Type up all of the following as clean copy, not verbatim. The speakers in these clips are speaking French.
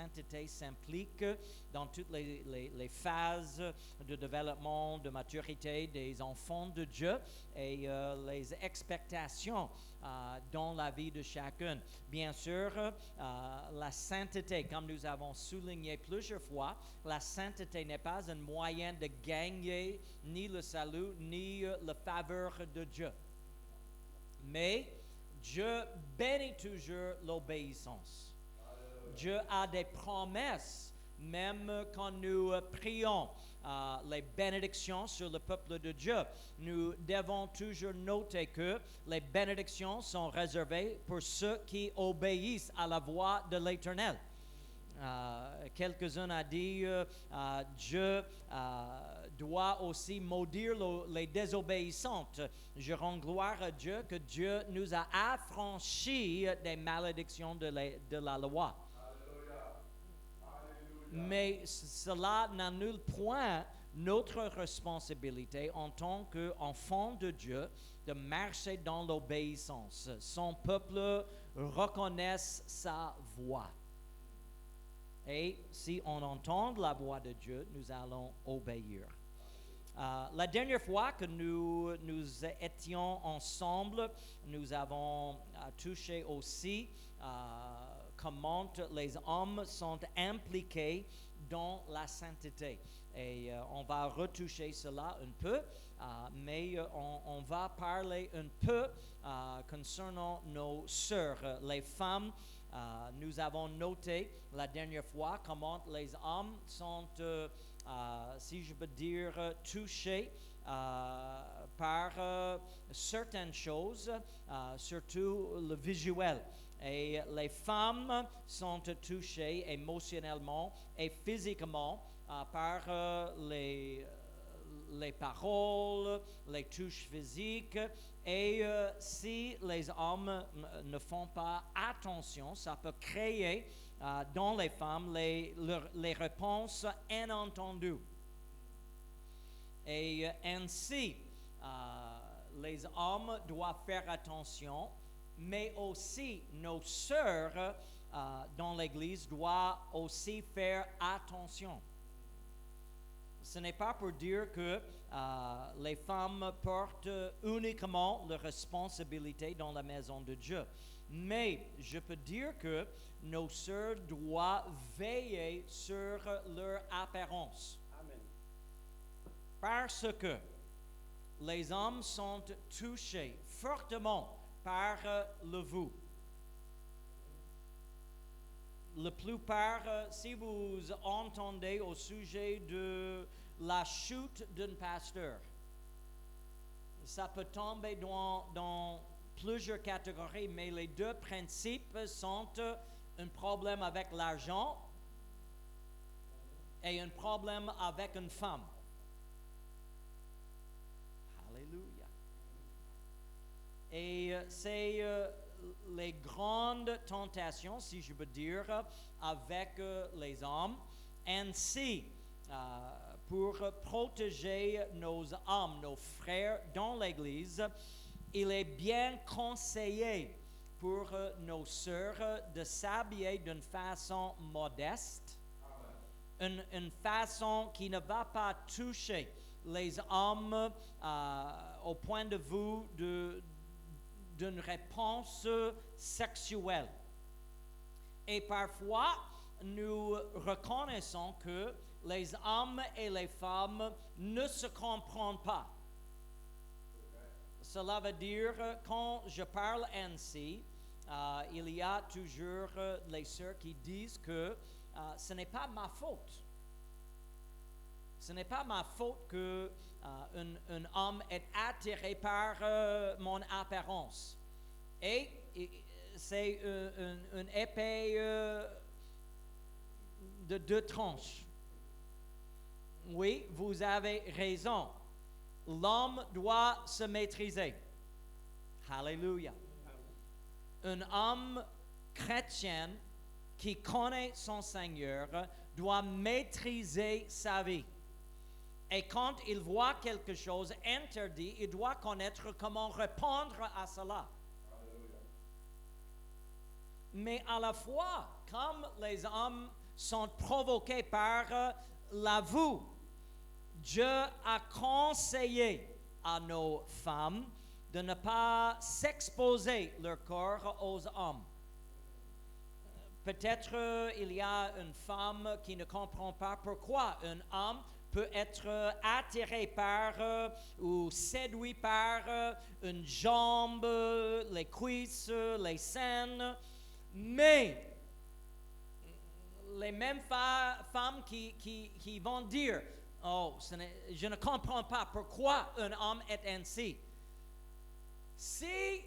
sainteté s'implique dans toutes les phases de développement, de maturité des enfants de Dieu et les expectations dans la vie de chacun. Bien sûr, la sainteté, comme nous avons souligné plusieurs fois, la sainteté n'est pas un moyen de gagner ni le salut, ni la faveur de Dieu. Mais Dieu bénit toujours l'obéissance. Dieu a des promesses, même quand nous prions les bénédictions sur le peuple de Dieu. Nous devons toujours noter que les bénédictions sont réservées pour ceux qui obéissent à la voix de l'Éternel. Quelques-uns ont dit Dieu doit aussi maudire les désobéissantes. Je rends gloire à Dieu que Dieu nous a affranchis des malédictions de la loi. Mais cela n'annule point notre responsabilité en tant qu'enfant de Dieu de marcher dans l'obéissance. Son peuple reconnaisse sa voix. Et si on entend la voix de Dieu, nous allons obéir. La dernière fois que nous étions ensemble, nous avons touché aussi comment les hommes sont impliqués dans la sainteté. Et on va retoucher cela un peu, mais on va parler un peu concernant nos sœurs, les femmes. Nous avons noté la dernière fois comment les hommes sont, si je peux dire, touchés par certaines choses, surtout le visuel. Et les femmes sont touchées émotionnellement et physiquement par les paroles, les touches physiques. Et si les hommes ne font pas attention, ça peut créer dans les femmes les réponses inattendues. Et ainsi, les hommes doivent faire attention, mais aussi nos sœurs dans l'Église doivent aussi faire attention. Ce n'est pas pour dire que les femmes portent uniquement leurs responsabilités dans la maison de Dieu. Mais je peux dire que nos sœurs doivent veiller sur leur apparence. Amen. Parce que les hommes sont touchés fortement par le vous. La plupart, si vous entendez au sujet de la chute d'un pasteur, ça peut tomber dans plusieurs catégories, mais les deux principes sont un problème avec l'argent et un problème avec une femme. Alléluia. Et c'est les grandes tentations, si je peux dire, avec les hommes. Ainsi, pour protéger nos hommes, nos frères dans l'Église, il est bien conseillé pour nos sœurs de s'habiller d'une façon modeste, une façon qui ne va pas toucher les hommes au point de vue d'une réponse sexuelle. Et parfois, nous reconnaissons que les hommes et les femmes ne se comprennent pas. Cela veut dire, quand je parle ainsi, il y a toujours les sœurs qui disent que ce n'est pas ma faute. Ce n'est pas ma faute que un homme est attiré par mon apparence. Et c'est une épée de deux tranches. Oui, vous avez raison. L'homme doit se maîtriser. Alléluia. Un homme chrétien qui connaît son Seigneur doit maîtriser sa vie. Et quand il voit quelque chose interdit, il doit connaître comment répondre à cela. Mais à la fois, comme les hommes sont provoqués par la vue. Dieu a conseillé à nos femmes de ne pas s'exposer leur corps aux hommes. Peut-être il y a une femme qui ne comprend pas pourquoi un homme peut être attiré par ou séduit par une jambe, les cuisses, les seins, mais les mêmes femmes qui vont dire, oh, je ne comprends pas pourquoi un homme est ainsi. Si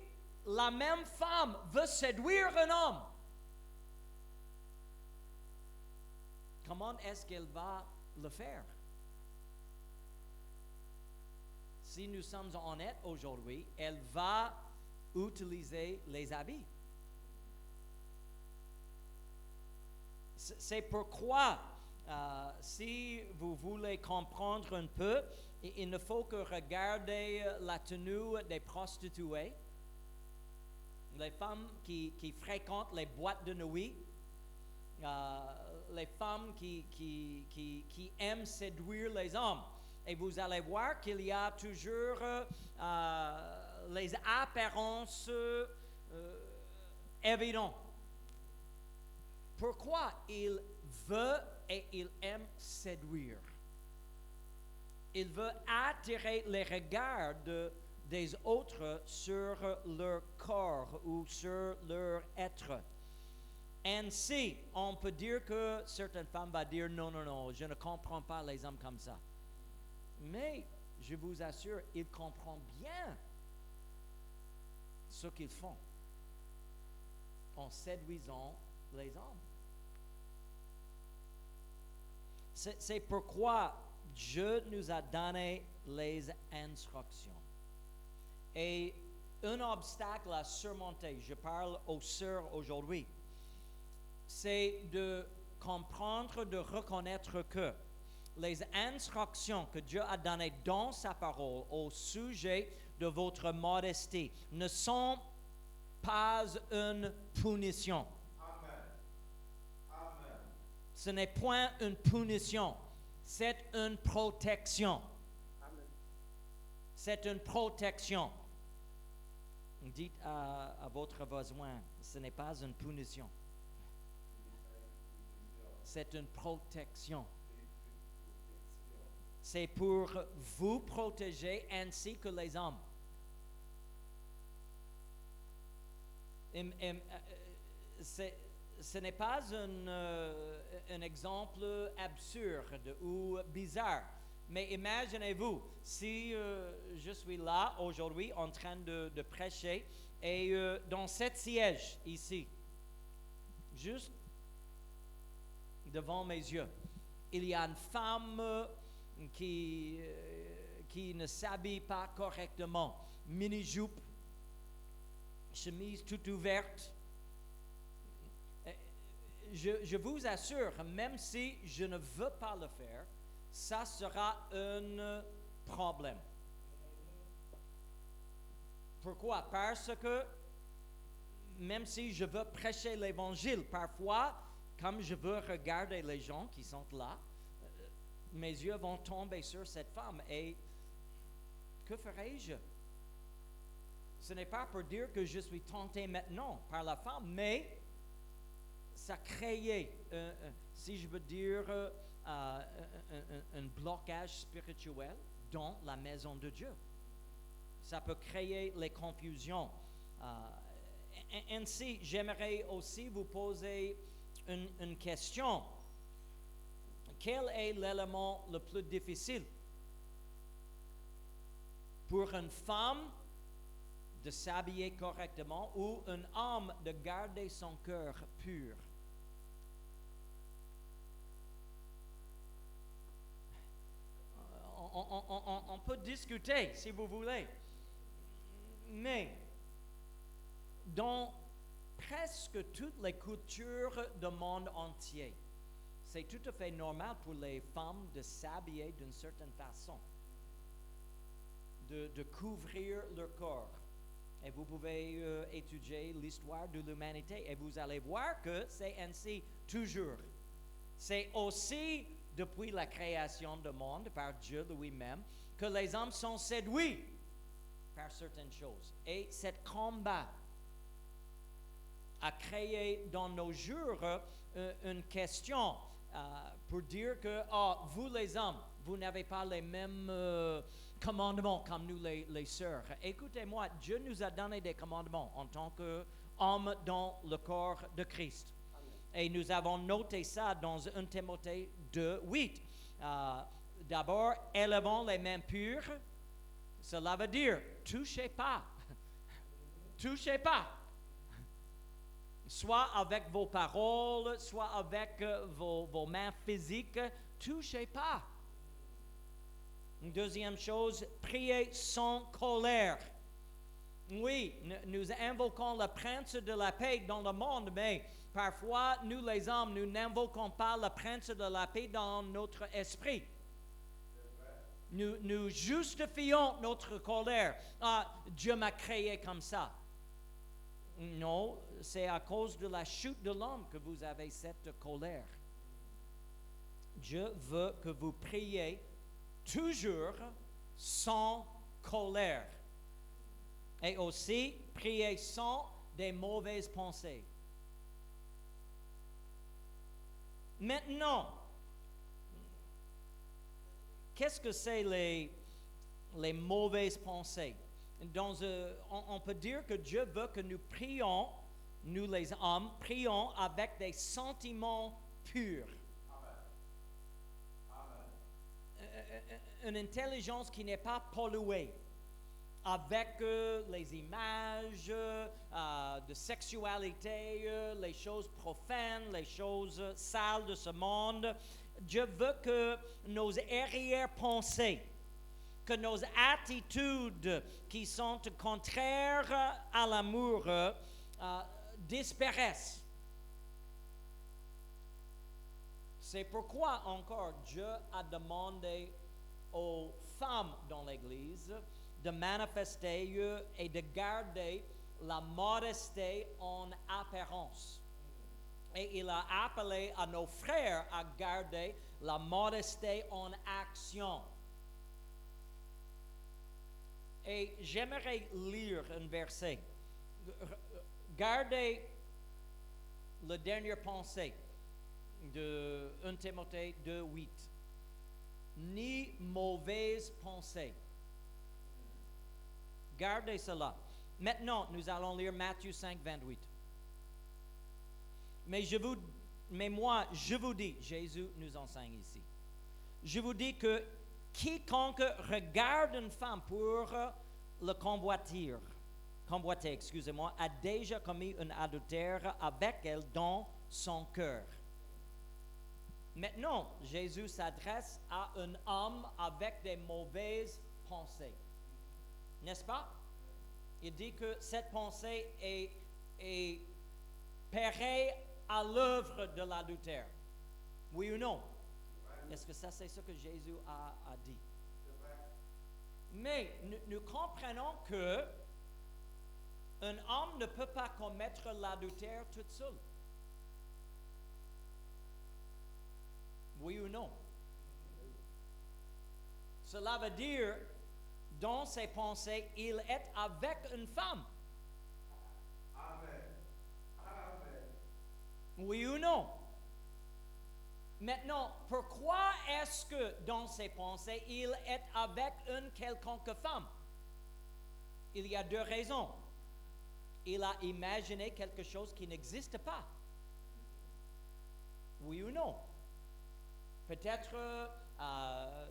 la même femme veut séduire un homme, comment est-ce qu'elle va le faire? Si nous sommes honnêtes aujourd'hui, elle va utiliser les habits. C'est pourquoi, si vous voulez comprendre un peu, il ne faut que regarder la tenue des prostituées, les femmes qui fréquentent les boîtes de nuit, les femmes qui aiment séduire les hommes. Et vous allez voir qu'il y a toujours les apparences évidentes. Pourquoi il veut et il aime séduire? Il veut attirer les regards des autres sur leur corps ou sur leur être. Ainsi, on peut dire que certaines femmes vont dire non, je ne comprends pas les hommes comme ça. Mais je vous assure, ils comprennent bien ce qu'ils font en séduisant les hommes. C'est pourquoi Dieu nous a donné les instructions. Et un obstacle à surmonter, je parle aux sœurs aujourd'hui, c'est de comprendre, de reconnaître que les instructions que Dieu a données dans sa parole au sujet de votre modestie ne sont pas une punition. Ce n'est point une punition, c'est une protection. Amen. C'est une protection. Dites à votre voisin, ce n'est pas une punition. C'est une protection. C'est pour vous protéger ainsi que les hommes. Ce n'est pas un exemple absurde ou bizarre, mais imaginez-vous, si je suis là aujourd'hui en train de prêcher et dans cet siège ici, juste devant mes yeux, il y a une femme qui ne s'habille pas correctement, mini-jupe, chemise toute ouverte. Je vous assure, même si je ne veux pas le faire, ça sera un problème. Pourquoi? Parce que même si je veux prêcher l'évangile, parfois, comme je veux regarder les gens qui sont là, mes yeux vont tomber sur cette femme et que ferai-je? Ce n'est pas pour dire que je suis tenté maintenant par la femme, mais ça créait, si je veux dire, un blocage spirituel dans la maison de Dieu. Ça peut créer les confusions. Ainsi, j'aimerais aussi vous poser une question. Quel est l'élément le plus difficile pour une femme de s'habiller correctement ou un homme de garder son cœur pur? On peut discuter si vous voulez, mais dans presque toutes les cultures du monde entier, c'est tout à fait normal pour les femmes de s'habiller d'une certaine façon, de couvrir leur corps. Et vous pouvez étudier l'histoire de l'humanité et vous allez voir que c'est ainsi toujours. C'est aussi depuis la création du monde par Dieu lui-même que les hommes sont séduits par certaines choses. Et ce combat a créé dans nos jours une question pour dire que vous les hommes, vous n'avez pas les mêmes commandements comme nous les sœurs. Écoutez-moi, Dieu nous a donné des commandements en tant qu'hommes dans le corps de Christ. Et nous avons noté ça dans 1 Timothée 2, 8. D'abord, élevons les mains pures. Cela veut dire, touchez pas. Touchez pas. Soit avec vos paroles, soit avec vos mains physiques, touchez pas. Une deuxième chose, priez sans colère. Oui, nous invoquons le prince de la paix dans le monde, mais parfois, nous les hommes, nous n'invoquons pas le prince de la paix dans notre esprit. Nous justifions notre colère. Dieu m'a créé comme ça. Non, c'est à cause de la chute de l'homme que vous avez cette colère. Dieu veut que vous priez toujours sans colère. Et aussi, priez sans des mauvaises pensées. Maintenant, qu'est-ce que c'est les mauvaises pensées? On peut dire que Dieu veut que nous prions, nous les hommes, prions avec des sentiments purs. Une intelligence qui n'est pas polluée avec les images de sexualité, les choses profanes, les choses sales de ce monde. Dieu veut que nos arrière-pensées, que nos attitudes qui sont contraires à l'amour disparaissent. C'est pourquoi encore Dieu a demandé aux femmes dans l'Église de manifester et de garder la modestie en apparence. Et il a appelé à nos frères à garder la modestie en action. Et j'aimerais lire un verset. Gardez la dernière pensée de 1 Timothée 2, 8. Ni mauvaise pensée. Gardez cela. Maintenant, nous allons lire Matthieu 5, 28. Mais moi, je vous dis, Jésus nous enseigne ici. Je vous dis que quiconque regarde une femme pour le convoiter, a déjà commis un adultère avec elle dans son cœur. Maintenant, Jésus s'adresse à un homme avec des mauvaises pensées. N'est-ce pas? Il dit que cette pensée est pareille à l'œuvre de l'adultère. Oui ou non? Est-ce que ça, c'est ce que Jésus a dit? Mais nous comprenons que un homme ne peut pas commettre l'adultère tout seul. Oui ou non? Cela veut dire, dans ses pensées, il est avec une femme. Amen. Amen. Oui ou non? Maintenant, pourquoi est-ce que dans ses pensées, il est avec une quelconque femme? Il y a deux raisons. Il a imaginé quelque chose qui n'existe pas. Oui ou non? Peut-être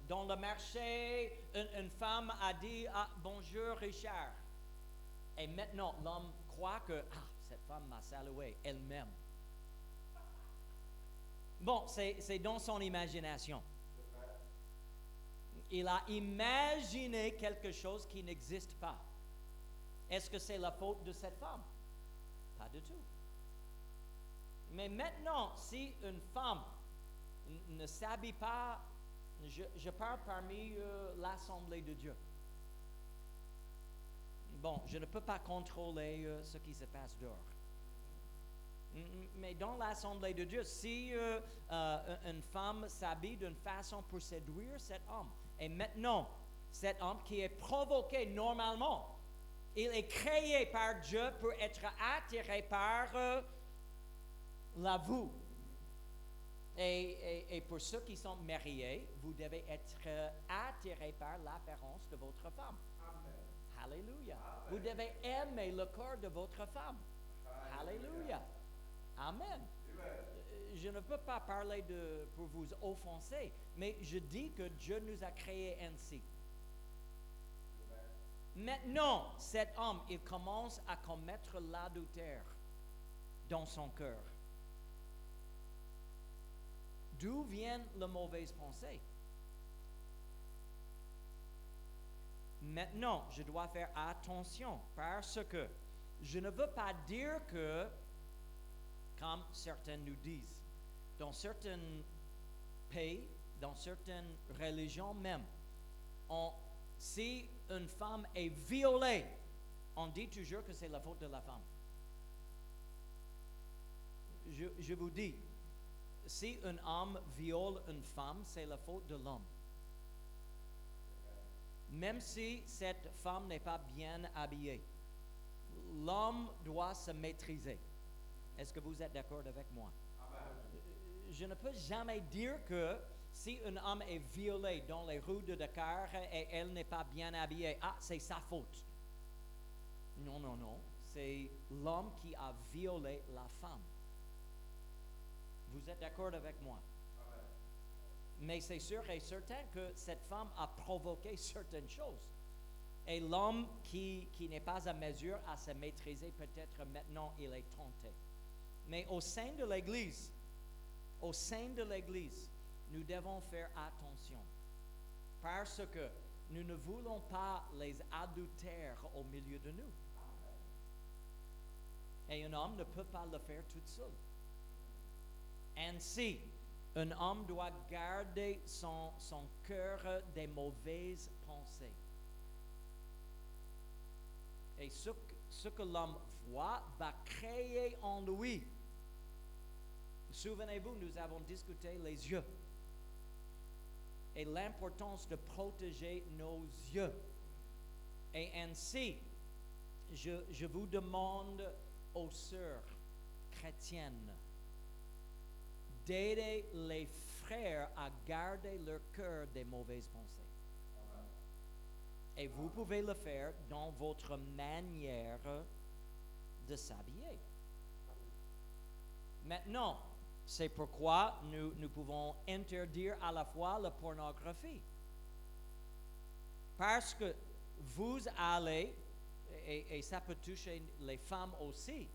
dans le marché, une femme a dit bonjour Richard. Et maintenant, l'homme croit que cette femme m'a salué elle-même. Bon, c'est dans son imagination. Il a imaginé quelque chose qui n'existe pas. Est-ce que c'est la faute de cette femme? Pas du tout. Mais maintenant, si une femme ne s'habille pas, je parle parmi l'Assemblée de Dieu. Bon, je ne peux pas contrôler ce qui se passe dehors. Mais dans l'Assemblée de Dieu, si une femme s'habille d'une façon pour séduire cet homme, et maintenant, cet homme qui est provoqué normalement, il est créé par Dieu pour être attiré par la vue. Et pour ceux qui sont mariés, vous devez être attirés par l'apparence de votre femme. Alléluia. Vous devez aimer le corps de votre femme. Alléluia. Amen. Je ne peux pas parler pour vous offenser, mais je dis que Dieu nous a créés ainsi. Maintenant, cet homme, il commence à commettre l'adultère dans son cœur. D'où viennent les mauvaises pensées? Maintenant, je dois faire attention parce que je ne veux pas dire que, comme certains nous disent, dans certains pays, dans certaines religions même, si une femme est violée, on dit toujours que c'est la faute de la femme. Je vous dis, si un homme viole une femme, c'est la faute de l'homme. Même si cette femme n'est pas bien habillée, l'homme doit se maîtriser. Est-ce que vous êtes d'accord avec moi? Je ne peux jamais dire que si un homme est violé dans les rues de Dakar et elle n'est pas bien habillée, c'est sa faute. Non, non, non. C'est l'homme qui a violé la femme. Vous êtes d'accord avec moi? Mais c'est sûr et certain que cette femme a provoqué certaines choses. Et l'homme qui n'est pas à mesure à se maîtriser, peut-être maintenant il est tenté. Mais au sein de l'Église, nous devons faire attention. Parce que nous ne voulons pas les adultères au milieu de nous. Et un homme ne peut pas le faire tout seul. Ainsi, un homme doit garder son cœur des mauvaises pensées. Et ce que l'homme voit va créer en lui. Souvenez-vous, nous avons discuté les yeux et l'importance de protéger nos yeux. Et ainsi, je vous demande aux sœurs chrétiennes d'aider les frères à garder leur cœur des mauvaises pensées. Et vous pouvez le faire dans votre manière de s'habiller. Maintenant, c'est pourquoi nous pouvons interdire à la fois la pornographie. Parce que vous allez, et ça peut toucher les femmes aussi,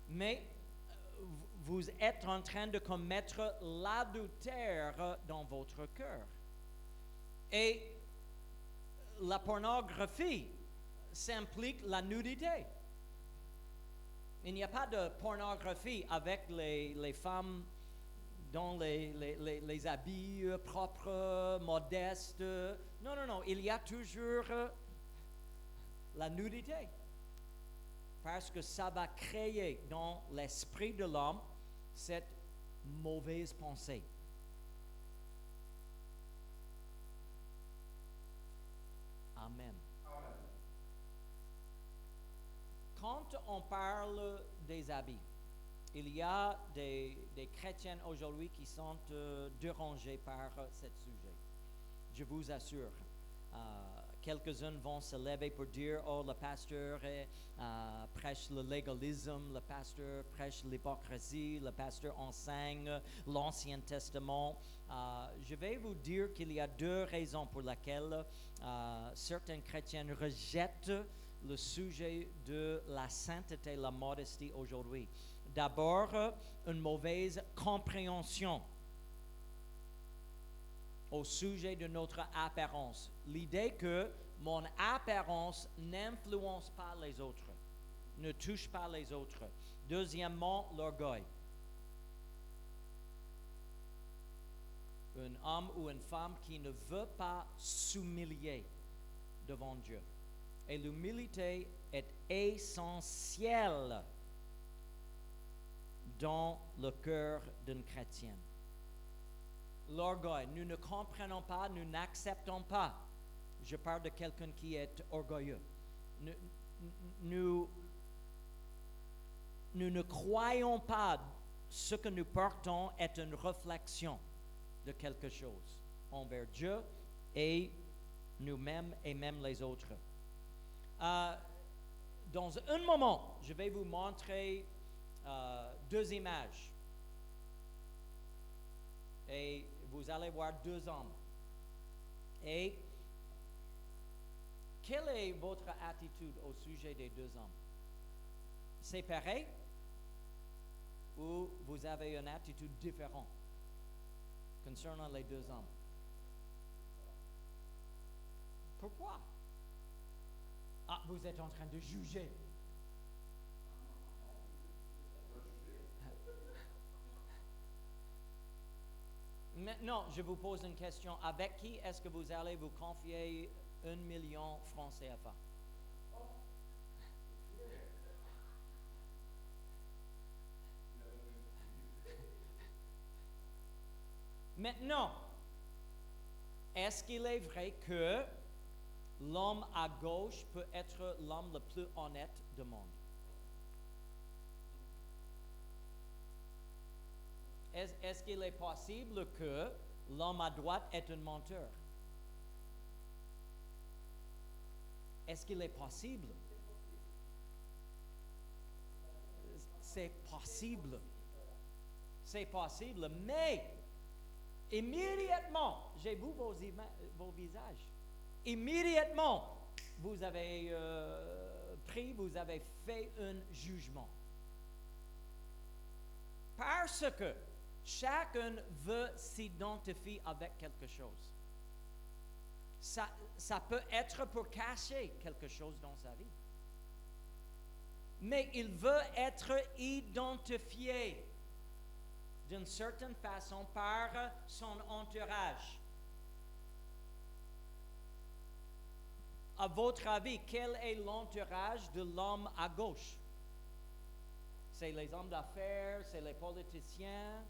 mais vous êtes en train de commettre l'adultère dans votre cœur. Et la pornographie s'implique la nudité. Il n'y a pas de pornographie avec les femmes dans les habits propres, modestes. Non, non, non. Il y a toujours la nudité. Parce que ça va créer dans l'esprit de l'homme cette mauvaise pensée. Amen. Quand on parle des habits, il y a des chrétiens aujourd'hui qui sont dérangés par ce sujet. Je vous assure. Quelques-uns vont se lever pour dire, oh, le pasteur prêche le légalisme, le pasteur prêche l'hypocrisie, le pasteur enseigne l'Ancien Testament. Je vais vous dire qu'il y a deux raisons pour lesquelles certains chrétiens rejettent le sujet de la sainteté et la modestie aujourd'hui. D'abord, une mauvaise compréhension au sujet de notre apparence. L'idée que mon apparence n'influence pas les autres, ne touche pas les autres. Deuxièmement, l'orgueil. Un homme ou une femme qui ne veut pas s'humilier devant Dieu. Et l'humilité est essentielle dans le cœur d'un chrétien. L'orgueil, nous ne comprenons pas, nous n'acceptons pas. Je parle de quelqu'un qui est orgueilleux. Nous ne croyons pas ce que nous portons est une réflexion de quelque chose envers Dieu et nous-mêmes et même les autres. Dans un moment, je vais vous montrer deux images. Et vous allez voir deux hommes. Et quelle est votre attitude au sujet des deux hommes? C'est pareil ou vous avez une attitude différente concernant les deux hommes? Pourquoi? Ah, vous êtes en train de juger. Maintenant, je vous pose une question. Avec qui est-ce que vous allez vous confier 1 million francs CFA? Maintenant, est-ce qu'il est vrai que l'homme à gauche peut être l'homme le plus honnête du monde? Est-ce qu'il est possible que l'homme à droite est un menteur? Est-ce qu'il est possible? C'est possible. C'est possible, mais immédiatement, j'ai vu vos visages. Immédiatement, vous avez vous avez fait un jugement. Parce que chacun veut s'identifier avec quelque chose. Ça peut être pour cacher quelque chose dans sa vie. Mais il veut être identifié d'une certaine façon par son entourage. À votre avis, quel est l'entourage de l'homme à gauche? C'est les hommes d'affaires, c'est les politiciens,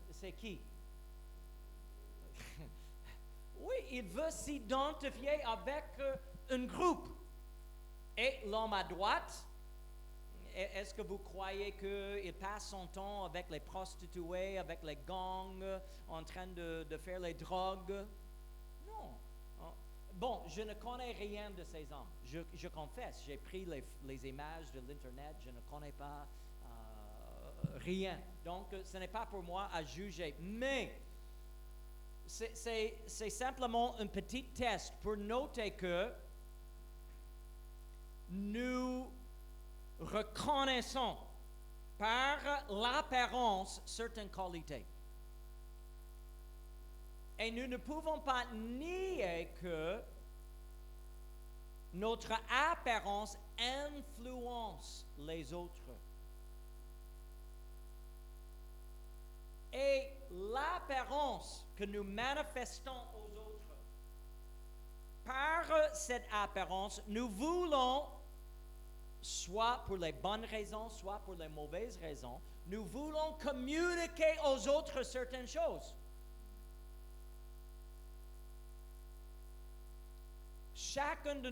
c'est qui? Oui, il veut s'identifier avec un groupe. Et l'homme à droite, est-ce que vous croyez qu'il passe son temps avec les prostituées, avec les gangs, en train de faire les drogues? Non. Bon, je ne connais rien de ces hommes. Je confesse, j'ai pris les images de l'Internet, je ne connais pas rien. Donc, ce n'est pas pour moi à juger. Mais, c'est simplement un petit test pour noter que nous reconnaissons par l'apparence certaines qualités. Et nous ne pouvons pas nier que notre apparence influence les autres. Et l'apparence que nous manifestons aux autres, par cette apparence, nous voulons, soit pour les bonnes raisons, soit pour les mauvaises raisons, nous voulons communiquer aux autres certaines choses. Chacun de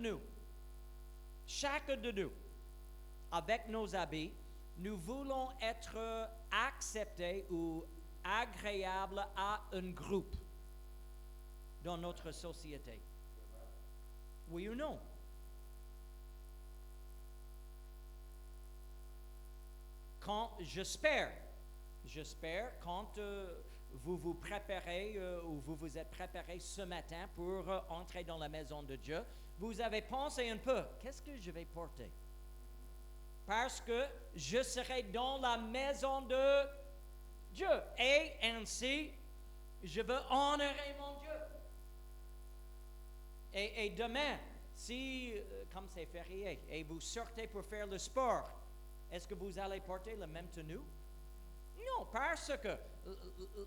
nous, avec nos habits, nous voulons être acceptés ou agréables à un groupe dans notre société. Oui ou non? J'espère, quand vous vous préparez ou vous vous êtes préparé ce matin pour entrer dans la maison de Dieu, vous avez pensé un peu, qu'est-ce que je vais porter? Parce que je serai dans la maison de Dieu. Et ainsi, je veux honorer mon Dieu. Et demain, si, comme c'est férié, et vous sortez pour faire le sport, est-ce que vous allez porter la même tenue? Non, parce que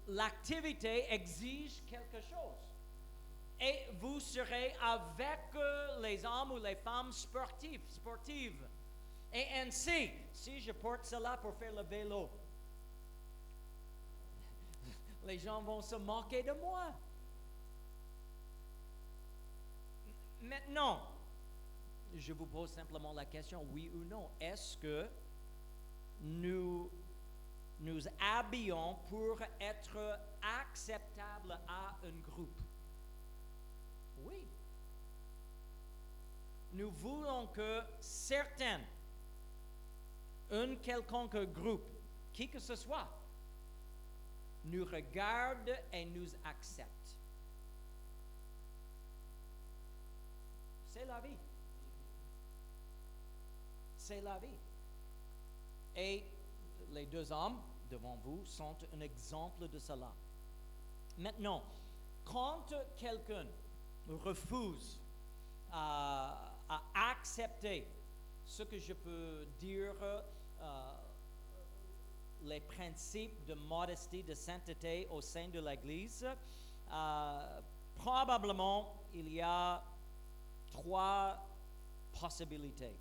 l'activité exige quelque chose. Et vous serez avec les hommes ou les femmes sportives. Et ainsi, si je porte cela pour faire le vélo, Les gens vont se moquer de moi. Maintenant, je vous pose simplement la question, oui ou non, est-ce que nous nous habillons pour être acceptables à un groupe? Oui. Nous voulons que certains, un quelconque groupe, qui que ce soit, nous regarde et nous accepte. C'est la vie. C'est la vie. Et les deux hommes devant vous sont un exemple de cela. Maintenant, quand quelqu'un refuse à accepter ce que je peux dire, les principes de modestie, de sainteté au sein de l'Église, probablement il y a 3 possibilités.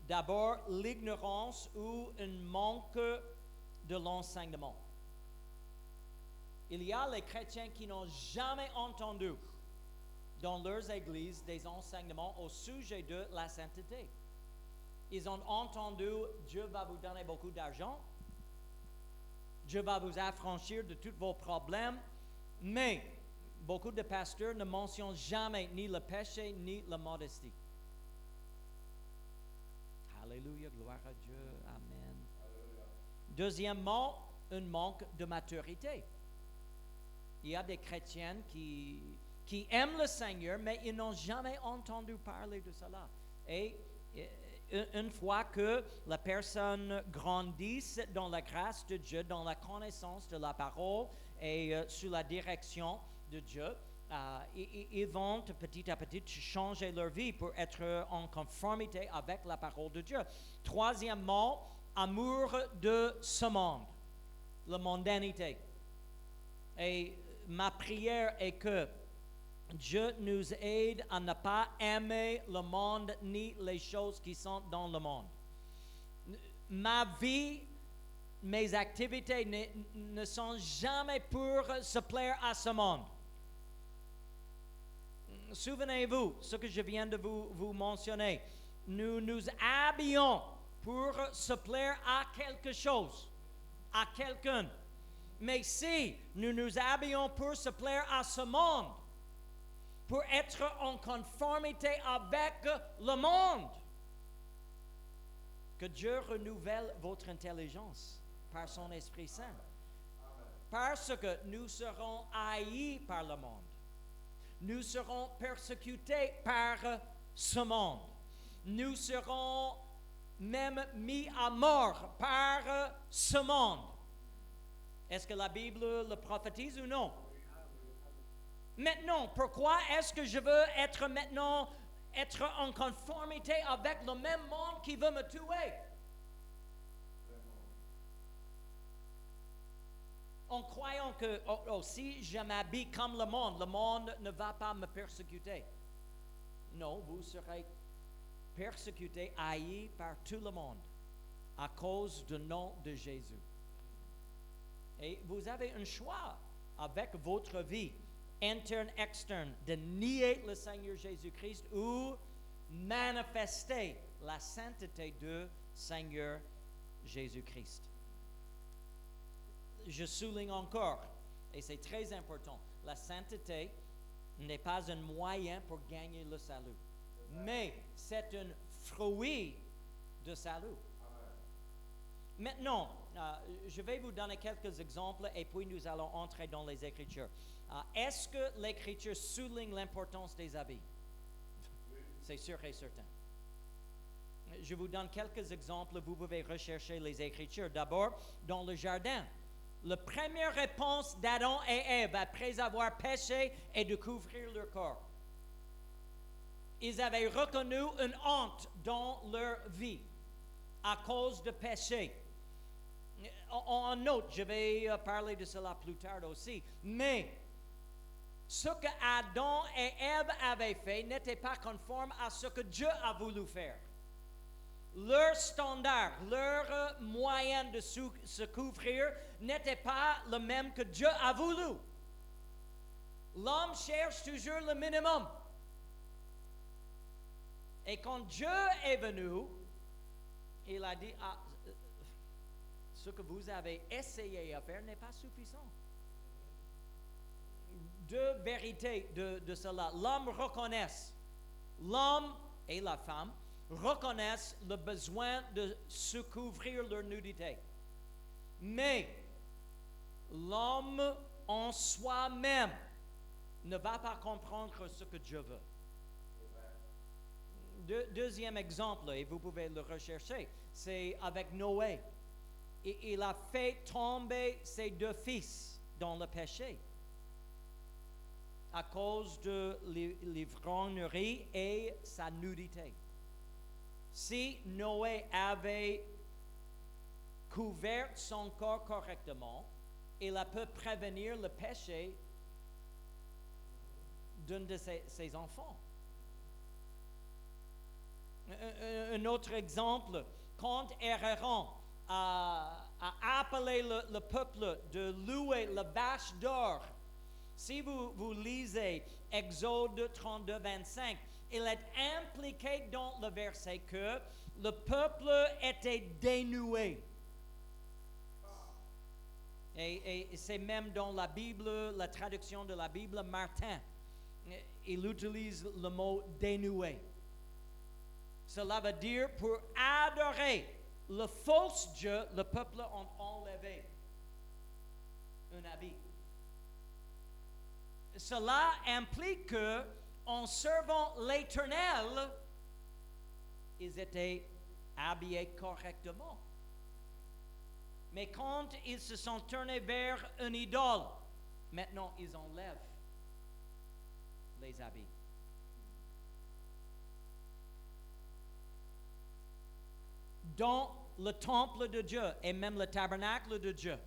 D'abord, l'ignorance ou un manque de l'enseignement. Il y a les chrétiens qui n'ont jamais entendu dans leurs églises des enseignements au sujet de la sainteté. Ils ont entendu Dieu va vous donner beaucoup d'argent, Dieu va vous affranchir de tous vos problèmes, mais beaucoup de pasteurs ne mentionnent jamais ni le péché ni la modestie. Alléluia, gloire à Dieu, amen. Alléluia. Deuxièmement, un manque de maturité. Il y a des chrétiens qui aiment le Seigneur, mais ils n'ont jamais entendu parler de cela. Et une fois que la personne grandisse dans la grâce de Dieu, dans la connaissance de la parole et sous la direction de Dieu, ils vont petit à petit changer leur vie pour être en conformité avec la parole de Dieu. Troisièmement, amour de ce monde, la mondanité. Et ma prière est que Dieu nous aide à ne pas aimer le monde ni les choses qui sont dans le monde. Ma vie, mes activités ne sont jamais pour se plaire à ce monde. Souvenez-vous, ce que je viens de vous mentionner, nous nous habillons pour se plaire à quelque chose, à quelqu'un. Mais si nous nous habillons pour se plaire à ce monde, pour être en conformité avec le monde, que Dieu renouvelle votre intelligence par son Esprit Saint. Parce que nous serons haïs par le monde. Nous serons persécutés par ce monde. Nous serons même mis à mort par ce monde. Est-ce que la Bible le prophétise ou non? Maintenant, pourquoi est-ce que je veux être en conformité avec le même monde qui veut me tuer? En croyant que si je m'habille comme le monde ne va pas me persécuter. Non, vous serez persécutés, haïs par tout le monde à cause du nom de Jésus. Et vous avez un choix avec votre vie, interne, externe, de nier le Seigneur Jésus-Christ ou manifester la sainteté du Seigneur Jésus-Christ. Je souligne encore, et c'est très important, la sainteté n'est pas un moyen pour gagner le salut, mais c'est un fruit de salut. Maintenant, je vais vous donner quelques exemples et puis nous allons entrer dans les Écritures. Est-ce que l'Écriture souligne l'importance des habits? C'est sûr et certain. Je vous donne quelques exemples, vous pouvez rechercher les Écritures. D'abord, dans le jardin, la première réponse d'Adam et Ève après avoir péché est de couvrir leur corps. Ils avaient reconnu une honte dans leur vie à cause du péché. En note, je vais parler de cela plus tard aussi, mais ce que Adam et Ève avaient fait n'était pas conforme à ce que Dieu a voulu faire. leur standard, leur moyen de se couvrir n'était pas le même que Dieu a voulu. L'homme cherche toujours le minimum. Et quand Dieu est venu, il a dit, ce que vous avez essayé à faire n'est pas suffisant. Deux vérités de cela. L'homme et la femme reconnaissent le besoin de se couvrir leur nudité. Mais l'homme en soi-même ne va pas comprendre ce que Dieu veut. Deuxième exemple, et vous pouvez le rechercher, c'est avec Noé. Il a fait tomber ses deux fils dans le péché à cause de l'ivrognerie et sa nudité. Si Noé avait couvert son corps correctement, il a pu prévenir le péché d'un de ses enfants. Un autre exemple, quand Aaron a appelé le peuple de louer la vache d'or, si vous lisez Exode 32, 25, il est impliqué dans le verset que le peuple était dénué. Et c'est même dans la Bible, la traduction de la Bible, Martin, il utilise le mot dénué. Cela veut dire pour adorer le faux Dieu, le peuple a enlevé un habit. Cela implique que, en servant l'Éternel, ils étaient habillés correctement. Mais quand ils se sont tournés vers un idole, maintenant ils enlèvent les habits. Dans le temple de Dieu et même le tabernacle de Dieu.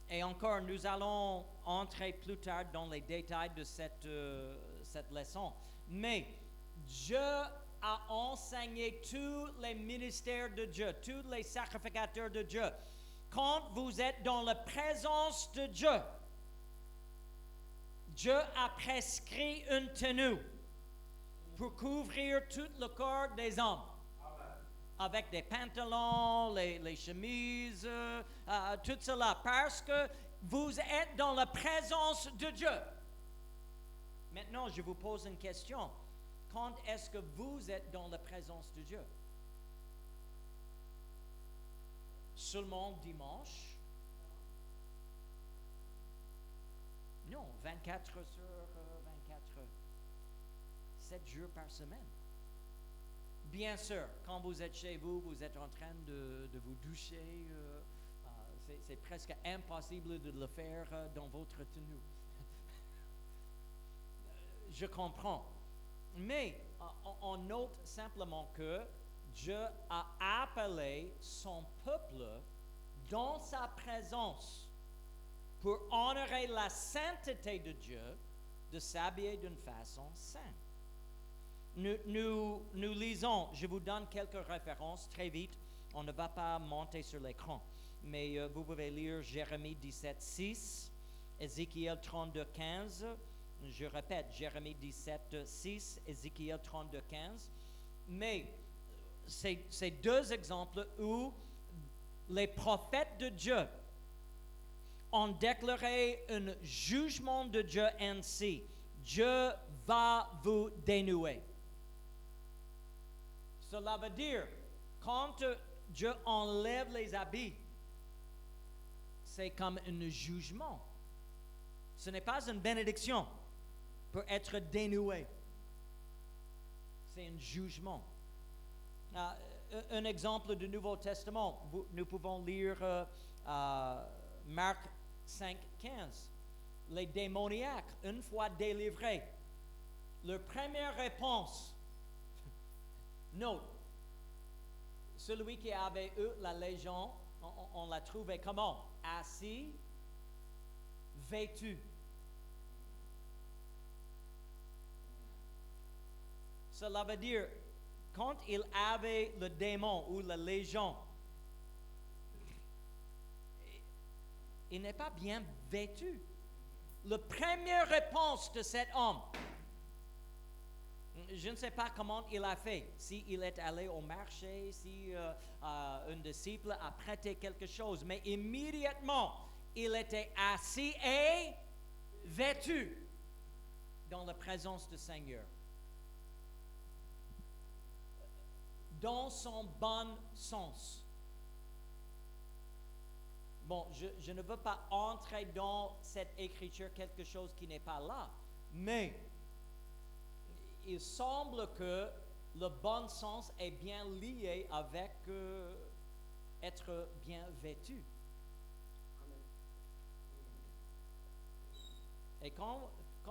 Et encore, nous allons entrer plus tard dans les détails de cette leçon. Mais Dieu a enseigné tous les ministères de Dieu, tous les sacrificateurs de Dieu. Quand vous êtes dans la présence de Dieu, Dieu a prescrit une tenue pour couvrir tout le corps des hommes. Avec des pantalons, les chemises, tout cela, parce que vous êtes dans la présence de Dieu. Maintenant, je vous pose une question. Quand est-ce que vous êtes dans la présence de Dieu? Seulement dimanche? Non, 24 sur 24, 7 jours par semaine. Bien sûr, quand vous êtes chez vous, vous êtes en train de vous doucher. C'est presque impossible de le faire dans votre tenue. Je comprends. Mais on note simplement que Dieu a appelé son peuple dans sa présence pour honorer la sainteté de Dieu, de s'habiller d'une façon sainte. Nous lisons, je vous donne quelques références très vite, on ne va pas monter sur l'écran, mais vous pouvez lire Jérémie 17, 6, Ézéchiel 32, 15, je répète, Jérémie 17, 6, Ézéchiel 32, 15, mais c'est deux exemples où les prophètes de Dieu ont déclaré un jugement de Dieu ainsi: Dieu va vous dénuer. Cela veut dire, quand Dieu enlève les habits, c'est comme un jugement. Ce n'est pas une bénédiction pour être dénoué. C'est un jugement. Un exemple du Nouveau Testament, nous pouvons lire Marc 5, 15. Les démoniaques, une fois délivrés, leur première réponse, note, celui qui avait eu la légion, on l'a trouvé comment? Assis, vêtu. Cela veut dire, quand il avait le démon ou la légion, il n'est pas bien vêtu. La première réponse de cet homme, je ne sais pas comment il a fait, s'il est allé au marché, si un disciple a prêté quelque chose, mais immédiatement, il était assis et vêtu dans la présence du Seigneur. Dans son bon sens. Bon, je ne veux pas entrer dans cette écriture quelque chose qui n'est pas là, mais il semble que le bon sens est bien lié avec être bien vêtu. Et quand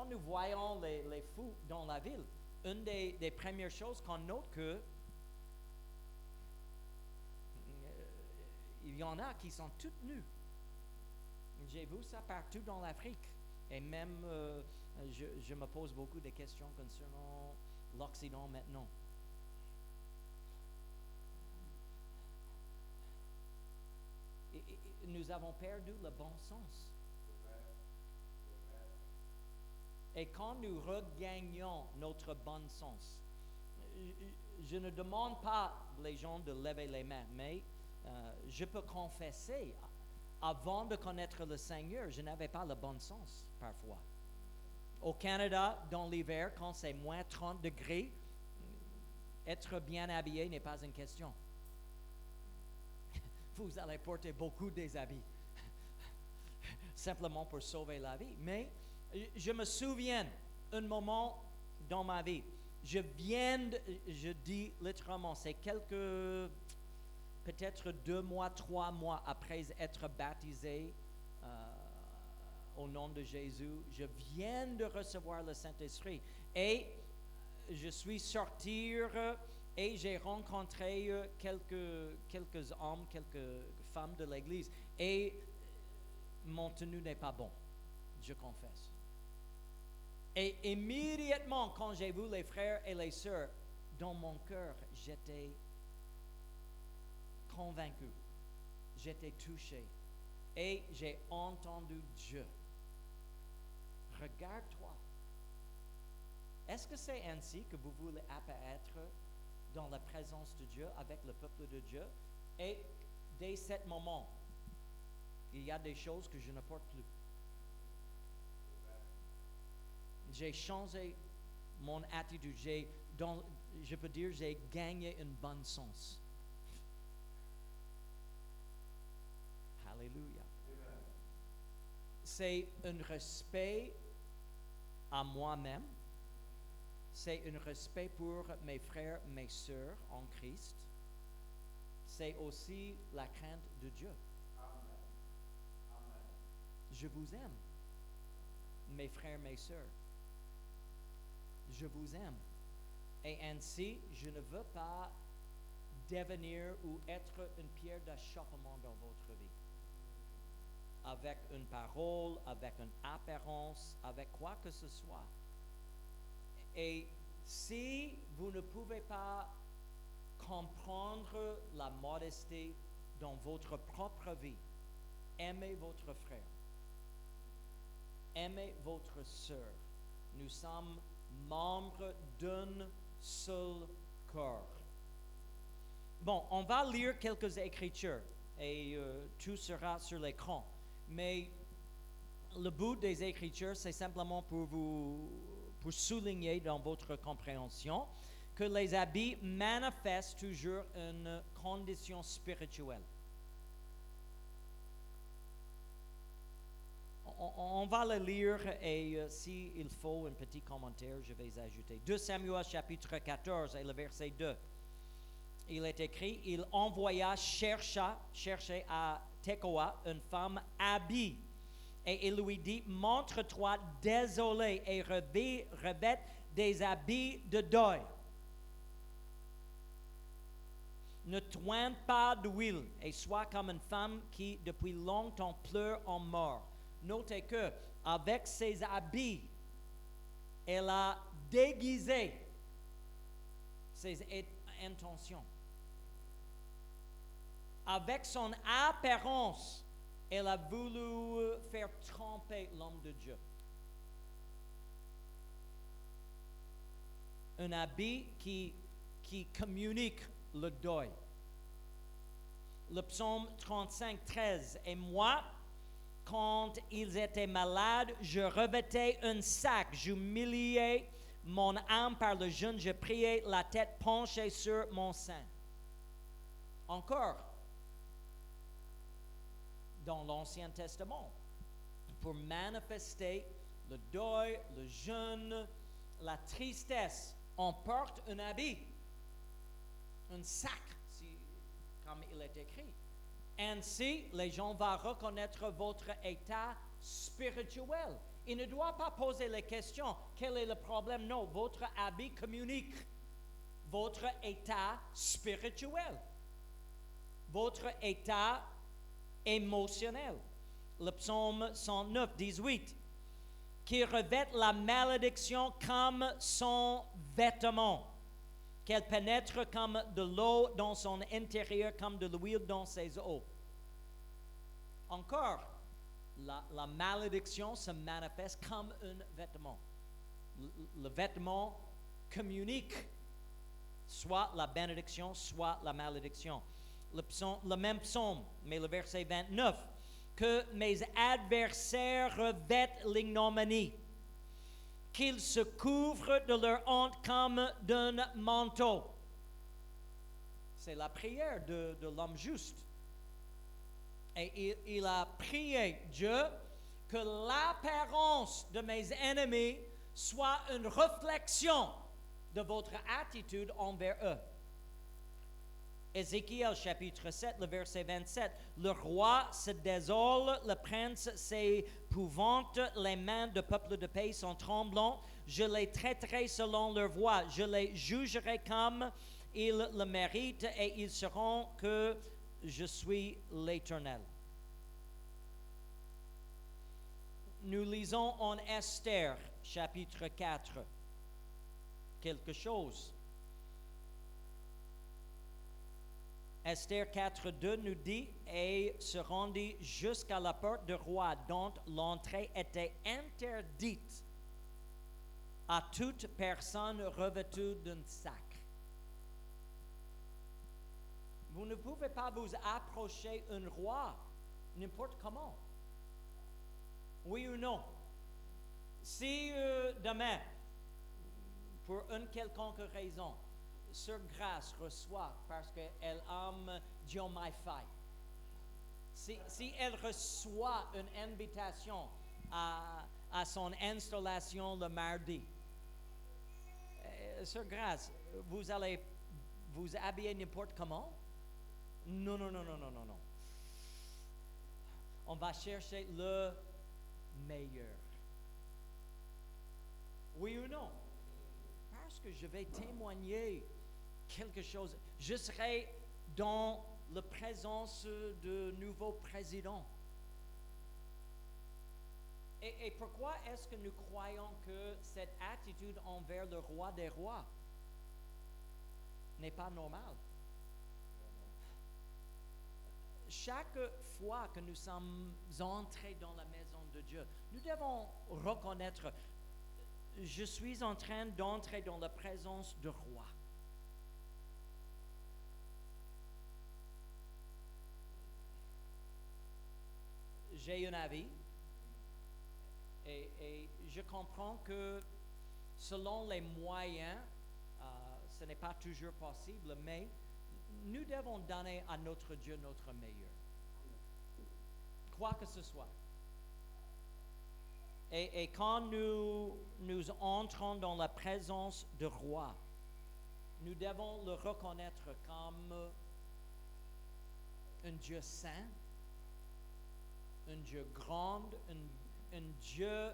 nous voyons les fous dans la ville, une des premières choses qu'on note que il y en a qui sont toutes nues. J'ai vu ça partout dans l'Afrique. Et même, je me pose beaucoup de questions concernant l'Occident maintenant. Et nous avons perdu le bon sens. Et quand nous regagnons notre bon sens, je ne demande pas les gens de lever les mains, mais je peux confesser, avant de connaître le Seigneur, je n'avais pas le bon sens parfois. Au Canada, dans l'hiver, quand c'est moins 30 degrés, être bien habillé n'est pas une question. Vous allez porter beaucoup des habits, simplement pour sauver la vie. Mais je me souviens un moment dans ma vie, je dis littéralement, c'est peut-être 2 mois, 3 mois après être baptisé au nom de Jésus, je viens de recevoir le Saint-Esprit et je suis sorti et j'ai rencontré quelques hommes, quelques femmes de l'Église et mon tenue n'est pas bon, je confesse. Et immédiatement, quand j'ai vu les frères et les sœurs, dans mon cœur, j'étais convaincu, j'étais touché et j'ai entendu Dieu. Regarde-toi. Est-ce que c'est ainsi que vous voulez apparaître dans la présence de Dieu, avec le peuple de Dieu? Et dès ce moment, il y a des choses que je ne porte plus. J'ai changé mon attitude. Je peux dire, j'ai gagné un bon sens. Alléluia. C'est un respect à moi-même. C'est un respect pour mes frères, mes sœurs en Christ. C'est aussi la crainte de Dieu. Amen. Amen. Je vous aime, mes frères, mes sœurs. Je vous aime. Et ainsi, je ne veux pas devenir ou être une pierre d'achoppement dans votre vie. Avec une parole, avec une apparence, avec quoi que ce soit. Et si vous ne pouvez pas comprendre la modestie dans votre propre vie, aimez votre frère. Aimez votre sœur. Nous sommes membres d'un seul corps. Bon, on va lire quelques écritures et tout sera sur l'écran. Mais le but des écritures, c'est simplement pour souligner dans votre compréhension que les habits manifestent toujours une condition spirituelle. On va le lire et s'il faut un petit commentaire, je vais ajouter. 2 Samuel chapitre 14 et le verset 2. Il est écrit, il envoya chercher à Tekoa une femme habillée. Et il lui dit, montre-toi désolé et revête des habits de deuil. Ne tourne pas d'huile et sois comme une femme qui depuis longtemps pleure en mort. Notez que avec ses habits, elle a déguisé intention. Avec son apparence, elle a voulu faire tromper l'homme de Dieu. Un habit qui communique le deuil. Le psaume 35, 13. Et moi, quand ils étaient malades, je revêtais un sac, j'humiliais mon âme par le jeûne, je priais la tête penchée sur mon sein. Encore, dans l'Ancien Testament, pour manifester le deuil, le jeûne, la tristesse, on porte un habit, un sac, comme il est écrit. Ainsi, les gens vont reconnaître votre état spirituel. Il ne doit pas poser les questions, quel est le problème? Non, votre habit communique votre état spirituel, votre état émotionnel. Le psaume 109, 18, qui revêt la malédiction comme son vêtement, qu'elle pénètre comme de l'eau dans son intérieur, comme de l'huile dans ses eaux. Encore, la malédiction se manifeste comme un vêtement. Le vêtement communique soit la bénédiction, soit la malédiction. Le même psaume, mais le verset 29, que mes adversaires revêtent l'ignominie, qu'ils se couvrent de leur honte comme d'un manteau. C'est la prière de l'homme juste. Et il a prié Dieu que l'apparence de mes ennemis soit une réflexion de votre attitude envers eux. Ézéchiel chapitre 7, le verset 27. Le roi se désole, le prince s'épouvante, les mains du peuple de pays sont tremblantes. Je les traiterai selon leur voie, je les jugerai comme ils le méritent et ils sauront que je suis l'Éternel. Nous lisons en Esther chapitre 4 quelque chose. Esther 4.2 nous dit, et se rendit jusqu'à la porte du roi, dont l'entrée était interdite à toute personne revêtue d'un sac. Vous ne pouvez pas vous approcher un roi n'importe comment. Oui ou non? Si demain, pour une quelconque raison, Sœur Grâce reçoit parce qu'elle aime John My Fight. Si elle reçoit une invitation à son installation le mardi, Sœur Grâce, vous allez vous habiller n'importe comment? Non. On va chercher le meilleur. Oui ou non? Parce que je vais témoigner quelque chose. Je serai dans la présence de nouveau président. Et pourquoi est-ce que nous croyons que cette attitude envers le roi des rois n'est pas normale? Chaque fois que nous sommes entrés dans la maison de Dieu, nous devons reconnaître, je suis en train d'entrer dans la présence du roi. J'ai un avis et je comprends que selon les moyens, ce n'est pas toujours possible, mais nous devons donner à notre Dieu notre meilleur. Quoi que ce soit. Et quand nous entrons dans la présence du roi, nous devons le reconnaître comme un Dieu saint, un Dieu grand, un Dieu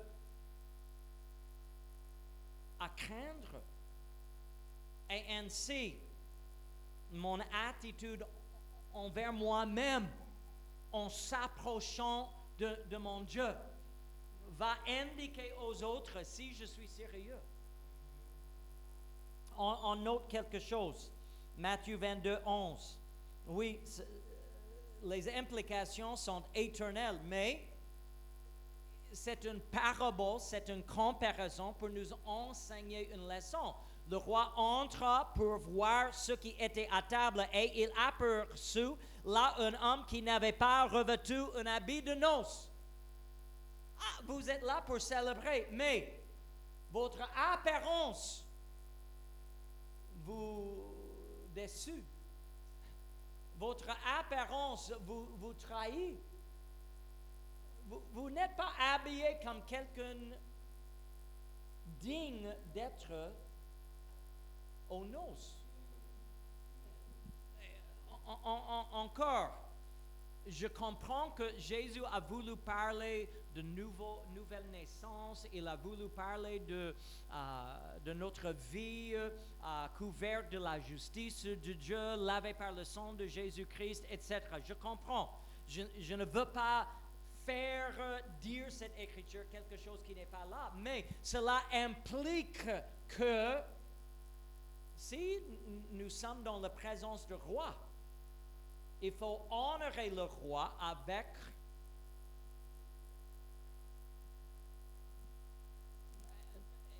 à craindre. Et ainsi, mon attitude envers moi-même en s'approchant de mon Dieu va indiquer aux autres si je suis sérieux. On note quelque chose. Matthieu 22, 11. Oui, les implications sont éternelles, mais c'est une parabole, c'est une comparaison pour nous enseigner une leçon. Le roi entra pour voir ce qui était à table et il aperçut là un homme qui n'avait pas revêtu un habit de noces. Ah, vous êtes là pour célébrer, mais votre apparence vous déçut. Votre apparence vous trahit. Vous n'êtes pas habillé comme quelqu'un digne d'être aux noces. Encore, je comprends que Jésus a voulu parler de nouvelle naissance. Il a voulu parler de notre vie couverte de la justice de Dieu, lavée par le sang de Jésus-Christ, etc. Je comprends. Je ne veux pas faire dire cette écriture quelque chose qui n'est pas là, mais cela implique que si nous sommes dans la présence du roi, il faut honorer le roi avec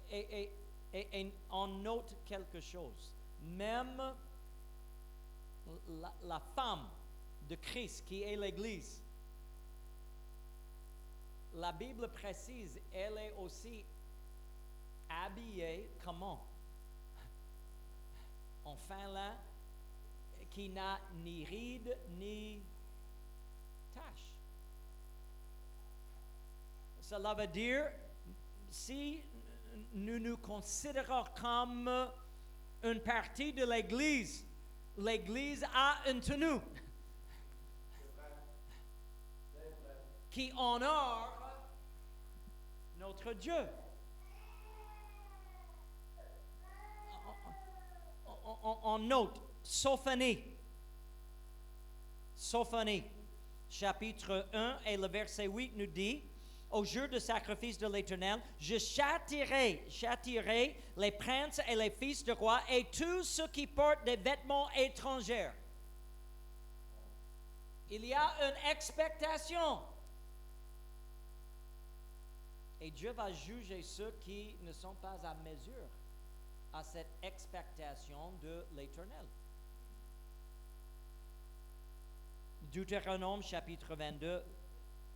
et on note quelque chose. Même la femme de Christ qui est l'Église, la Bible précise, elle est aussi habillée comment? Enfin là, qui n'a ni rides ni taches. Cela veut dire, si nous nous considérons comme une partie de l'Église, l'Église a une tenue qui honore notre Dieu. On note Sophonie, chapitre 1 et le verset 8 nous dit, au jour du sacrifice de l'Éternel, je châtierai les princes et les fils du roi et tous ceux qui portent des vêtements étrangers. Il y a une expectation. Et Dieu va juger ceux qui ne sont pas à mesure à cette expectation de l'Éternel. Deutéronome chapitre 22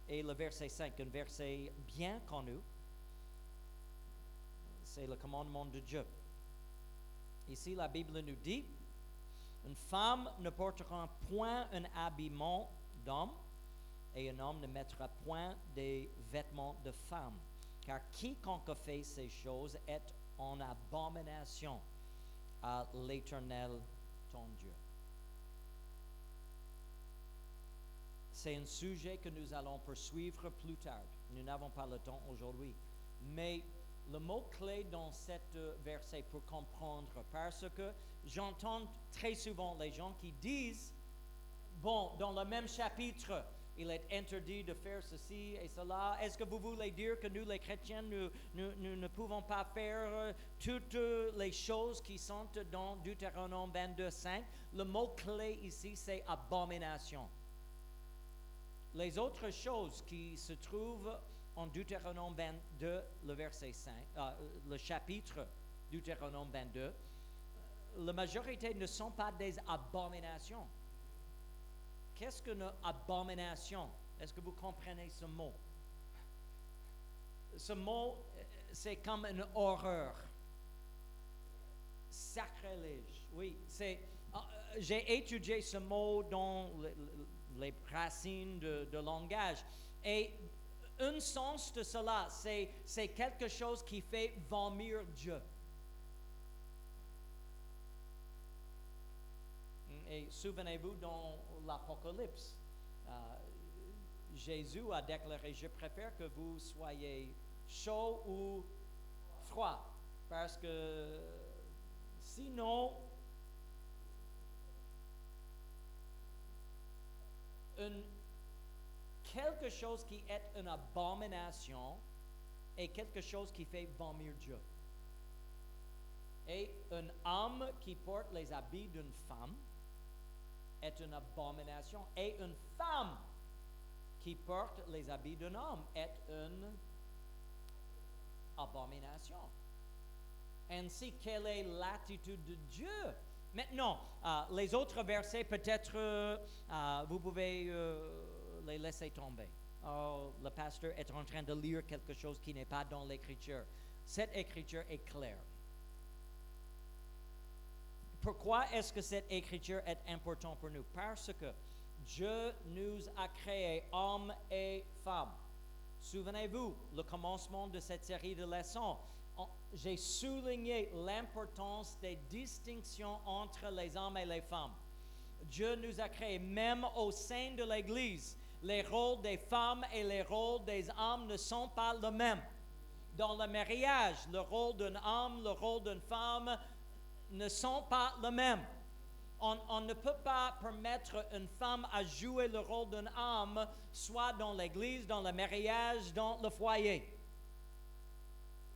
et le verset 5, un verset bien connu. C'est le commandement de Dieu. Ici, la Bible nous dit, une femme ne portera point un habillement d'homme et un homme ne mettra point des vêtements de femme. Car quiconque fait ces choses est en abomination à l'Éternel ton Dieu. C'est un sujet que nous allons poursuivre plus tard. Nous n'avons pas le temps aujourd'hui. Mais le mot-clé dans cet verset pour comprendre, parce que j'entends très souvent les gens qui disent, bon, dans le même chapitre, il est interdit de faire ceci et cela. Est-ce que vous voulez dire que nous, les chrétiens, nous ne pouvons pas faire toutes les choses qui sont dans Deutéronome 22, 5? Le mot-clé ici, c'est abomination. Les autres choses qui se trouvent en Deutéronome 22, le verset 5, le chapitre Deutéronome 22, la majorité ne sont pas des abominations. Qu'est-ce qu'une abomination? Est-ce que vous comprenez ce mot? Ce mot, c'est comme une horreur. Sacrilège. Oui, j'ai étudié ce mot dans les racines de langage. Et un sens de cela, c'est quelque chose qui fait vomir Dieu. Et souvenez-vous dans l'Apocalypse, Jésus a déclaré, je préfère que vous soyez chaud ou froid, parce que sinon, quelque chose qui est une abomination est quelque chose qui fait vomir Dieu. Et un homme qui porte les habits d'une femme est une abomination. Et une femme qui porte les habits d'un homme est une abomination. Ainsi, quelle est l'attitude de Dieu? Maintenant, les autres versets, peut-être vous pouvez les laisser tomber. Oh, le pasteur est en train de lire quelque chose qui n'est pas dans l'Écriture. Cette Écriture est claire. Pourquoi est-ce que cette Écriture est importante pour nous? Parce que Dieu nous a créés hommes et femmes. Souvenez-vous, le commencement de cette série de leçons, j'ai souligné l'importance des distinctions entre les hommes et les femmes. Dieu nous a créés, même au sein de l'Église, les rôles des femmes et les rôles des hommes ne sont pas les mêmes. Dans le mariage, le rôle d'un homme, le rôle d'une femme ne sont pas les mêmes. On ne peut pas permettre une femme à jouer le rôle d'un homme, soit dans l'église, dans le mariage, dans le foyer.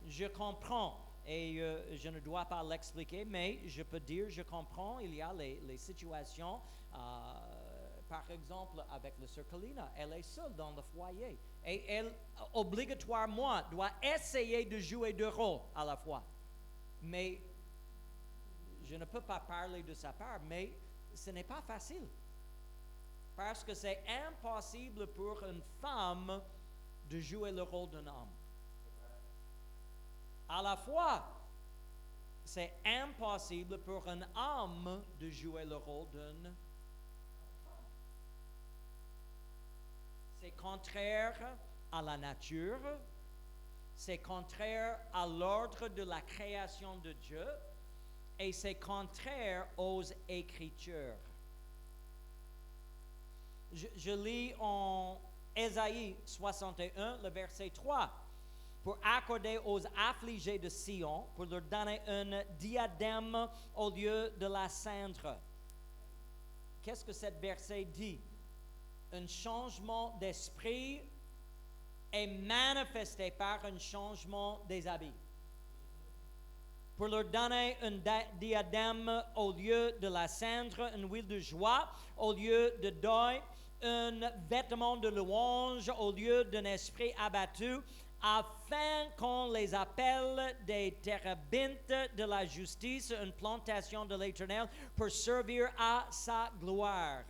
Je comprends, et je ne dois pas l'expliquer, mais je peux dire, je comprends, il y a les situations, par exemple, avec la sœur Colina, elle est seule dans le foyer, et elle, obligatoirement, doit essayer de jouer deux rôles à la fois. Mais je ne peux pas parler de sa part, mais ce n'est pas facile. Parce que c'est impossible pour une femme de jouer le rôle d'un homme. À la fois, c'est impossible pour un homme de jouer le rôle d'une femme. C'est contraire à la nature, c'est contraire à l'ordre de la création de Dieu, et c'est contraire aux Écritures. Je lis en Ésaïe 61, le verset 3. Pour accorder aux affligés de Sion, pour leur donner un diadème au lieu de la cendre. Qu'est-ce que ce verset dit? Un changement d'esprit est manifesté par un changement des habits. Pour leur donner un diadème au lieu de la cendre, une huile de joie au lieu de deuil, un vêtement de louange au lieu d'un esprit abattu, afin qu'on les appelle des térébintes de la justice, une plantation de l'Éternel, pour servir à sa gloire.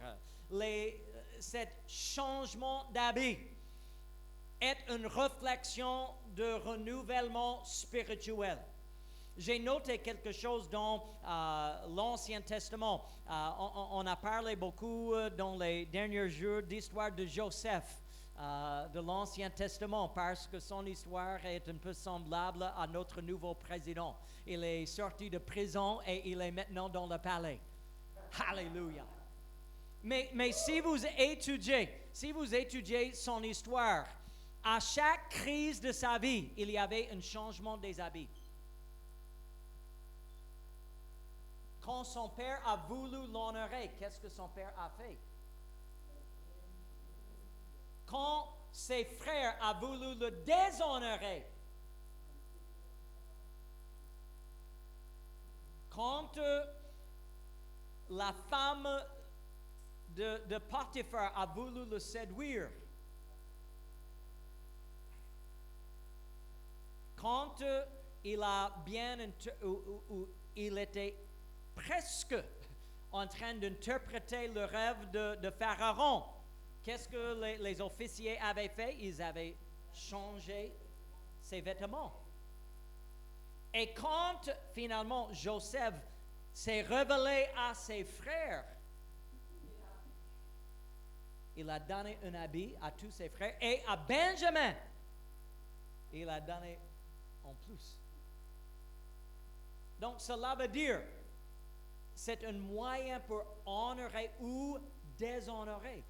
Ce changement d'habit est une réflexion de renouvellement spirituel. J'ai noté quelque chose dans l'Ancien Testament. On a parlé beaucoup dans les derniers jours d'histoire de Joseph de l'Ancien Testament parce que son histoire est un peu semblable à notre nouveau président. Il est sorti de prison et il est maintenant dans le palais. Alléluia. Mais si vous étudiez son histoire, à chaque crise de sa vie, il y avait un changement des habits. Quand son père a voulu l'honorer, qu'est-ce que son père a fait? Quand ses frères ont voulu le déshonorer, quand la femme de Potiphar a voulu le séduire, quand il a bien il était presque en train d'interpréter le rêve de Pharaon. Qu'est-ce que les officiers avaient fait? Ils avaient changé ses vêtements. Et quand finalement Joseph s'est révélé à ses frères, il a donné un habit à tous ses frères et à Benjamin, il a donné en plus. Donc cela veut dire c'est un moyen pour honorer ou déshonorer.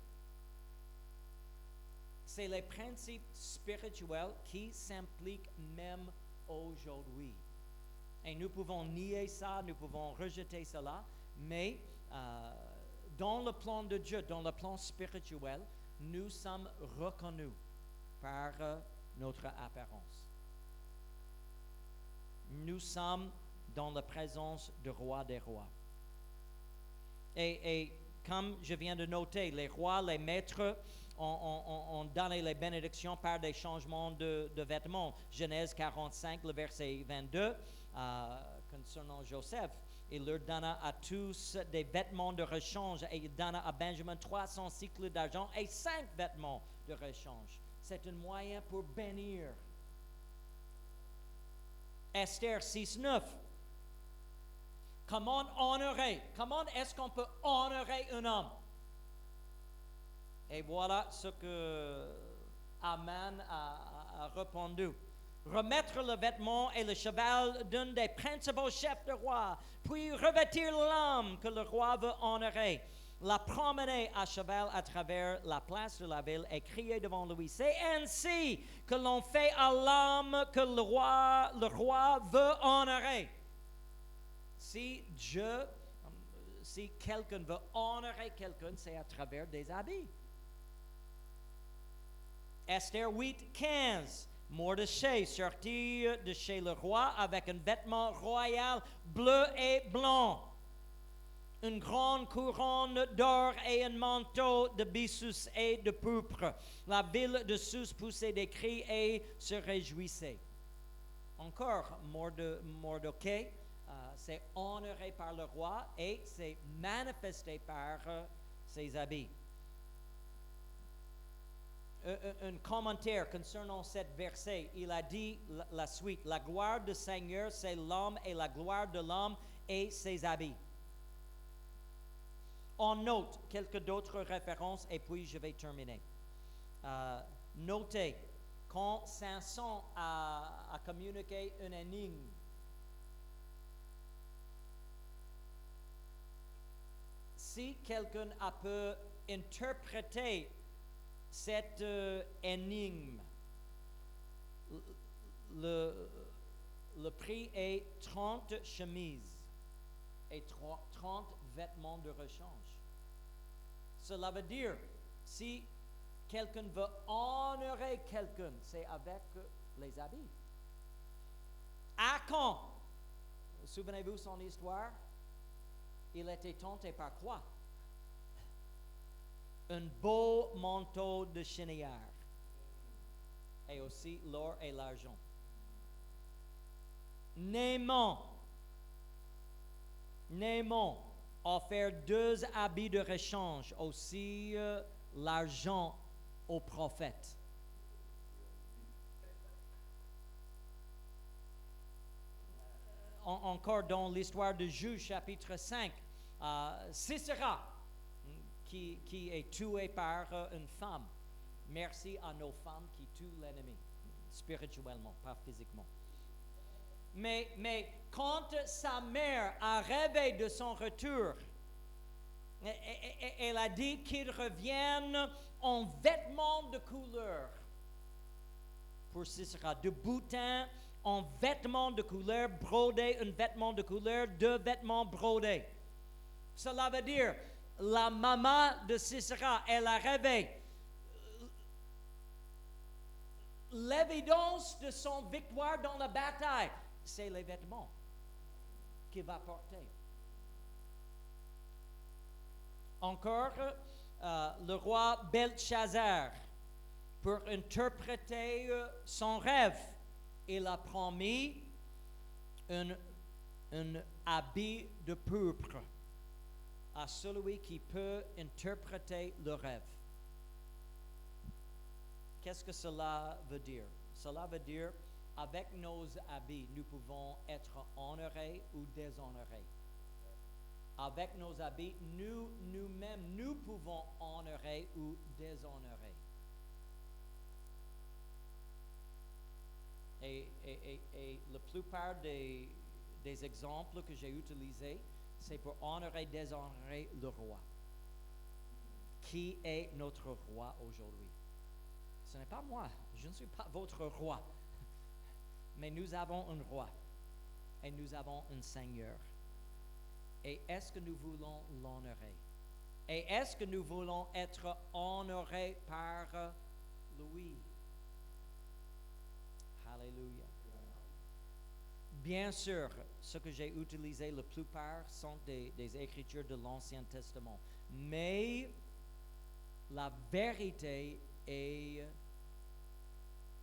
C'est les principes spirituels qui s'impliquent même aujourd'hui. Et nous pouvons nier ça, nous pouvons rejeter cela, mais dans le plan de Dieu, dans le plan spirituel, nous sommes reconnus par notre apparence. Nous sommes dans la présence du roi des rois. Et comme je viens de noter, les rois, les maîtres ont donné les bénédictions par des changements de vêtements. Genèse 45, le verset 22, concernant Joseph. Il leur donna à tous des vêtements de rechange et il donna à Benjamin 300 cycles d'argent et 5 vêtements de rechange. C'est un moyen pour bénir. Esther 6:9. Comment est-ce qu'on peut honorer un homme? Et voilà ce que Aman a répondu. Remettre le vêtement et le cheval d'un des principaux chefs du roi, puis revêtir l'homme que le roi veut honorer, la promener à cheval à travers la place de la ville et crier devant lui. C'est ainsi que l'on fait à l'homme que le roi veut honorer. Si quelqu'un veut honorer quelqu'un, c'est à travers des habits. Esther 8:15. Mordechai sortit de chez le roi avec un vêtement royal bleu et blanc, une grande couronne d'or et un manteau de byssus et de pourpre. La ville de Suse poussait des cris et se réjouissait. Encore, Mordecai, c'est honoré par le roi et c'est manifesté par ses habits. Un commentaire concernant cet verset, il a dit la suite: la gloire du Seigneur, c'est l'homme, et la gloire de l'homme est ses habits. On note quelques d'autres références et puis je vais terminer. Notez, quand Samson a communiqué une énigme, si quelqu'un a pu interpréter cette énigme, le prix est 30 chemises et 30 vêtements de rechange. Cela veut dire, si quelqu'un veut honorer quelqu'un, c'est avec les habits. Achan, souvenez-vous son histoire? Il était tenté par quoi? Un beau manteau de chenillard et aussi l'or et l'argent. Naaman offert 2 habits de rechange, aussi l'argent au prophète. Encore dans l'histoire de Juge, chapitre 5, Sisera, qui est tué par une femme. Merci à nos femmes qui tuent l'ennemi, spirituellement, pas physiquement. Mais quand sa mère a rêvé de son retour, elle a dit qu'il revienne en vêtements de couleur. Pour Sisera, de boutin en vêtements de couleur brodés, un vêtement de couleur, 2 vêtements brodés. Cela veut dire, la maman de Sisera, elle a rêvé l'évidence de son victoire dans la bataille. C'est les vêtements qu'il va porter. Encore, le roi Belchazzar, pour interpréter son rêve, il a promis un habit de pourpre à celui qui peut interpréter le rêve. Qu'est-ce que cela veut dire? Cela veut dire, avec nos habits, nous pouvons être honorés ou déshonorés. Avec nos habits, nous-mêmes, nous pouvons honorer ou déshonorer. Et la plupart des exemples que j'ai utilisés, c'est pour honorer, déshonorer le roi. Qui est notre roi aujourd'hui? Ce n'est pas moi, je ne suis pas votre roi. Mais nous avons un roi et nous avons un Seigneur. Et est-ce que nous voulons l'honorer? Et est-ce que nous voulons être honorés par lui? Alléluia. Bien sûr, ce que j'ai utilisé la plupart sont des écritures de l'Ancien Testament. Mais la vérité est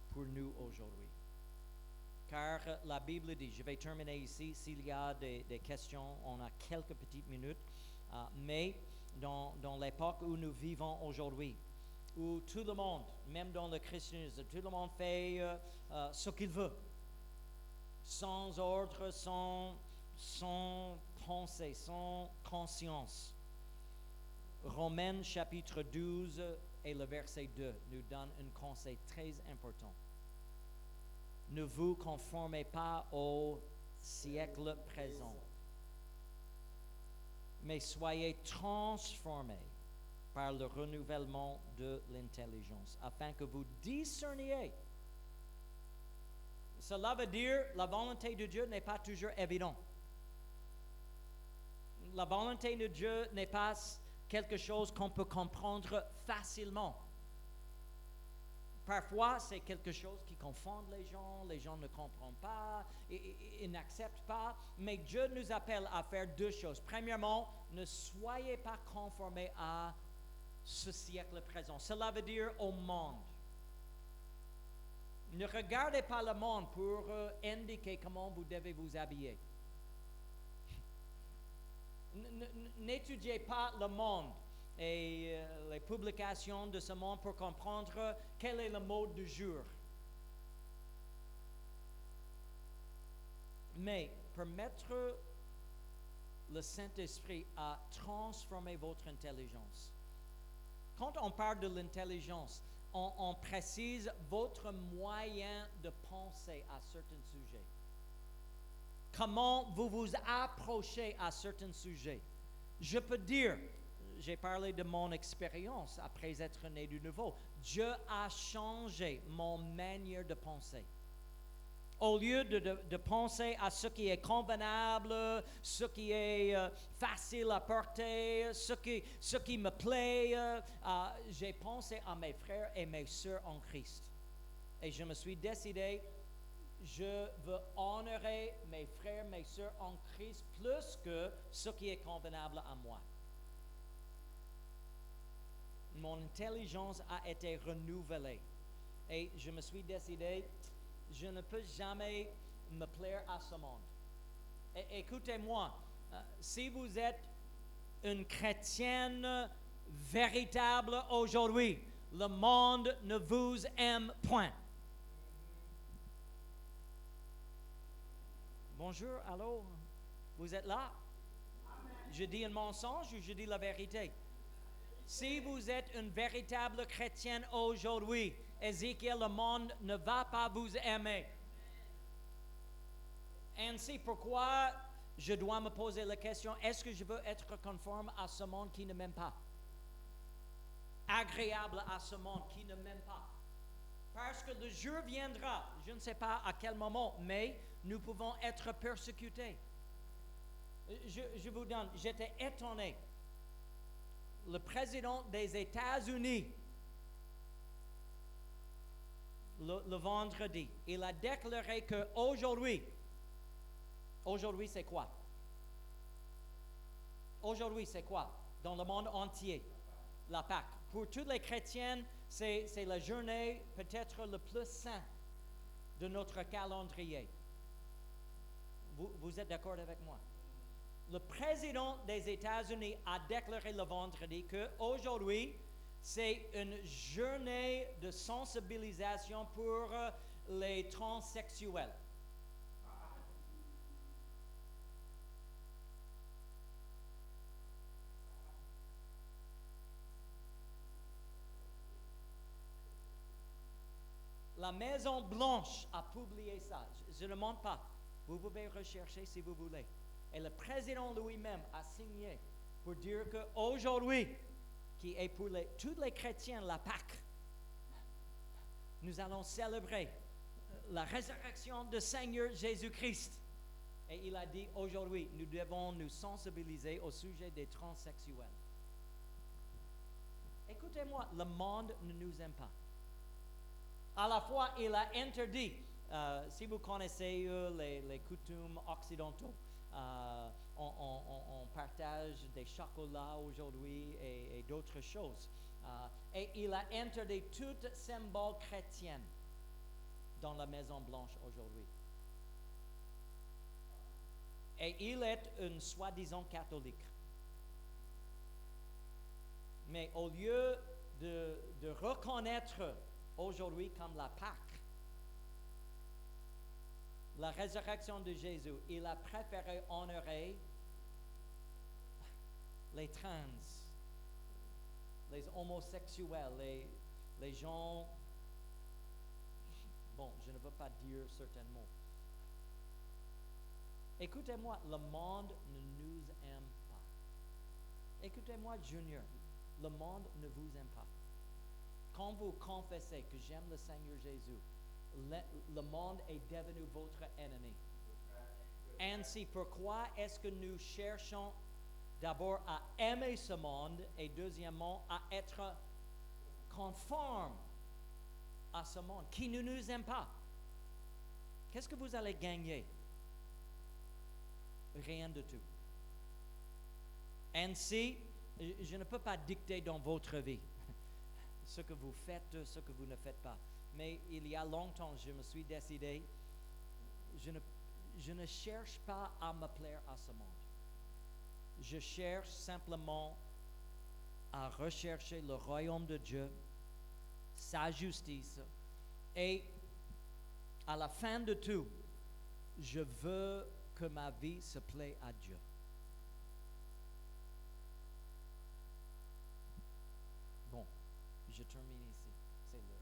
pour nous aujourd'hui. Car la Bible dit, je vais terminer ici, s'il y a des questions, on a quelques petites minutes, mais dans l'époque où nous vivons aujourd'hui, où tout le monde, même dans le christianisme, tout le monde fait ce qu'il veut, sans ordre, sans pensée, sans conscience. Romains chapitre 12 et le verset 2 nous donne un conseil très important. Ne vous conformez pas au siècle présent, mais soyez transformés par le renouvellement de l'intelligence, afin que vous discerniez. Cela veut dire la volonté de Dieu n'est pas toujours évidente. La volonté de Dieu n'est pas quelque chose qu'on peut comprendre facilement. Parfois, c'est quelque chose qui confond les gens ne comprennent pas, ils n'acceptent pas, mais Dieu nous appelle à faire deux choses. Premièrement, ne soyez pas conformés à ce siècle présent. Cela veut dire au monde. Ne regardez pas le monde pour indiquer comment vous devez vous habiller. N'étudiez pas le monde et les publications de ce monde pour comprendre quel est le mode du jour. Mais permettre le Saint-Esprit à transformer votre intelligence. Quand on parle de l'intelligence, on précise votre moyen de penser à certains sujets. Comment vous vous approchez à certains sujets. Je peux dire, j'ai parlé de mon expérience après être né de nouveau. Dieu a changé mon manière de penser. Au lieu de penser à ce qui est convenable, ce qui est facile à porter, ce qui me plaît, j'ai pensé à mes frères et mes sœurs en Christ. Et je me suis décidé, je veux honorer mes frères, mes sœurs en Christ plus que ce qui est convenable à moi. Mon intelligence a été renouvelée. Et je me suis décidé, je ne peux jamais me plaire à ce monde. Écoutez-moi, si vous êtes une chrétienne véritable aujourd'hui, le monde ne vous aime point. Bonjour, allô, vous êtes là? Je dis un mensonge ou je dis la vérité? Si vous êtes une véritable chrétienne aujourd'hui, Ézéchiel, le monde ne va pas vous aimer. Ainsi, pourquoi je dois me poser la question, est-ce que je veux être conforme à ce monde qui ne m'aime pas? Agréable à ce monde qui ne m'aime pas? Parce que le jour viendra, je ne sais pas à quel moment, mais nous pouvons être persécutés. Je vous donne, j'étais étonné. Le président des États-Unis, le vendredi, il a déclaré qu'aujourd'hui, c'est quoi? Aujourd'hui, c'est quoi? Dans le monde entier, la Pâque. Pour tous les chrétiens, c'est la journée peut-être le plus sainte de notre calendrier. Vous êtes d'accord avec moi? Le président des États-Unis a déclaré le vendredi qu'aujourd'hui, c'est une journée de sensibilisation pour les transsexuels. La Maison Blanche a publié ça. Je ne montre pas. Vous pouvez rechercher si vous voulez. Et le président lui-même a signé pour dire qu'aujourd'hui, qui est pour tous les chrétiens la Pâque, nous allons célébrer la résurrection du Seigneur Jésus-Christ. Et il a dit aujourd'hui, nous devons nous sensibiliser au sujet des transsexuels. Écoutez-moi, le monde ne nous aime pas. À la fois, il a interdit si vous connaissez les coutumes occidentaux, on partage des chocolats aujourd'hui et d'autres choses. Et il a interdit tout symbole chrétien dans la Maison Blanche aujourd'hui. Et il est un soi-disant catholique. Mais au lieu de reconnaître aujourd'hui comme la Pâque, la résurrection de Jésus, il a préféré honorer les trans, les homosexuels, les gens, bon, je ne veux pas dire certains mots. Écoutez-moi, le monde ne nous aime pas. Écoutez-moi, Junior, le monde ne vous aime pas. Quand vous confessez que j'aime le Seigneur Jésus, le monde est devenu votre ennemi. Ainsi, pourquoi est-ce que nous cherchons d'abord à aimer ce monde et deuxièmement à être conforme à ce monde qui ne nous aime pas? Qu'est-ce que vous allez gagner? Rien de tout. Ainsi, je ne peux pas dicter dans votre vie ce que vous faites, ce que vous ne faites pas. Mais il y a longtemps, je me suis décidé, je ne cherche pas à me plaire à ce monde. Je cherche simplement à rechercher le royaume de Dieu, sa justice, et à la fin de tout, je veux que ma vie se plaît à Dieu. Bon, je termine ici. C'est l'heure.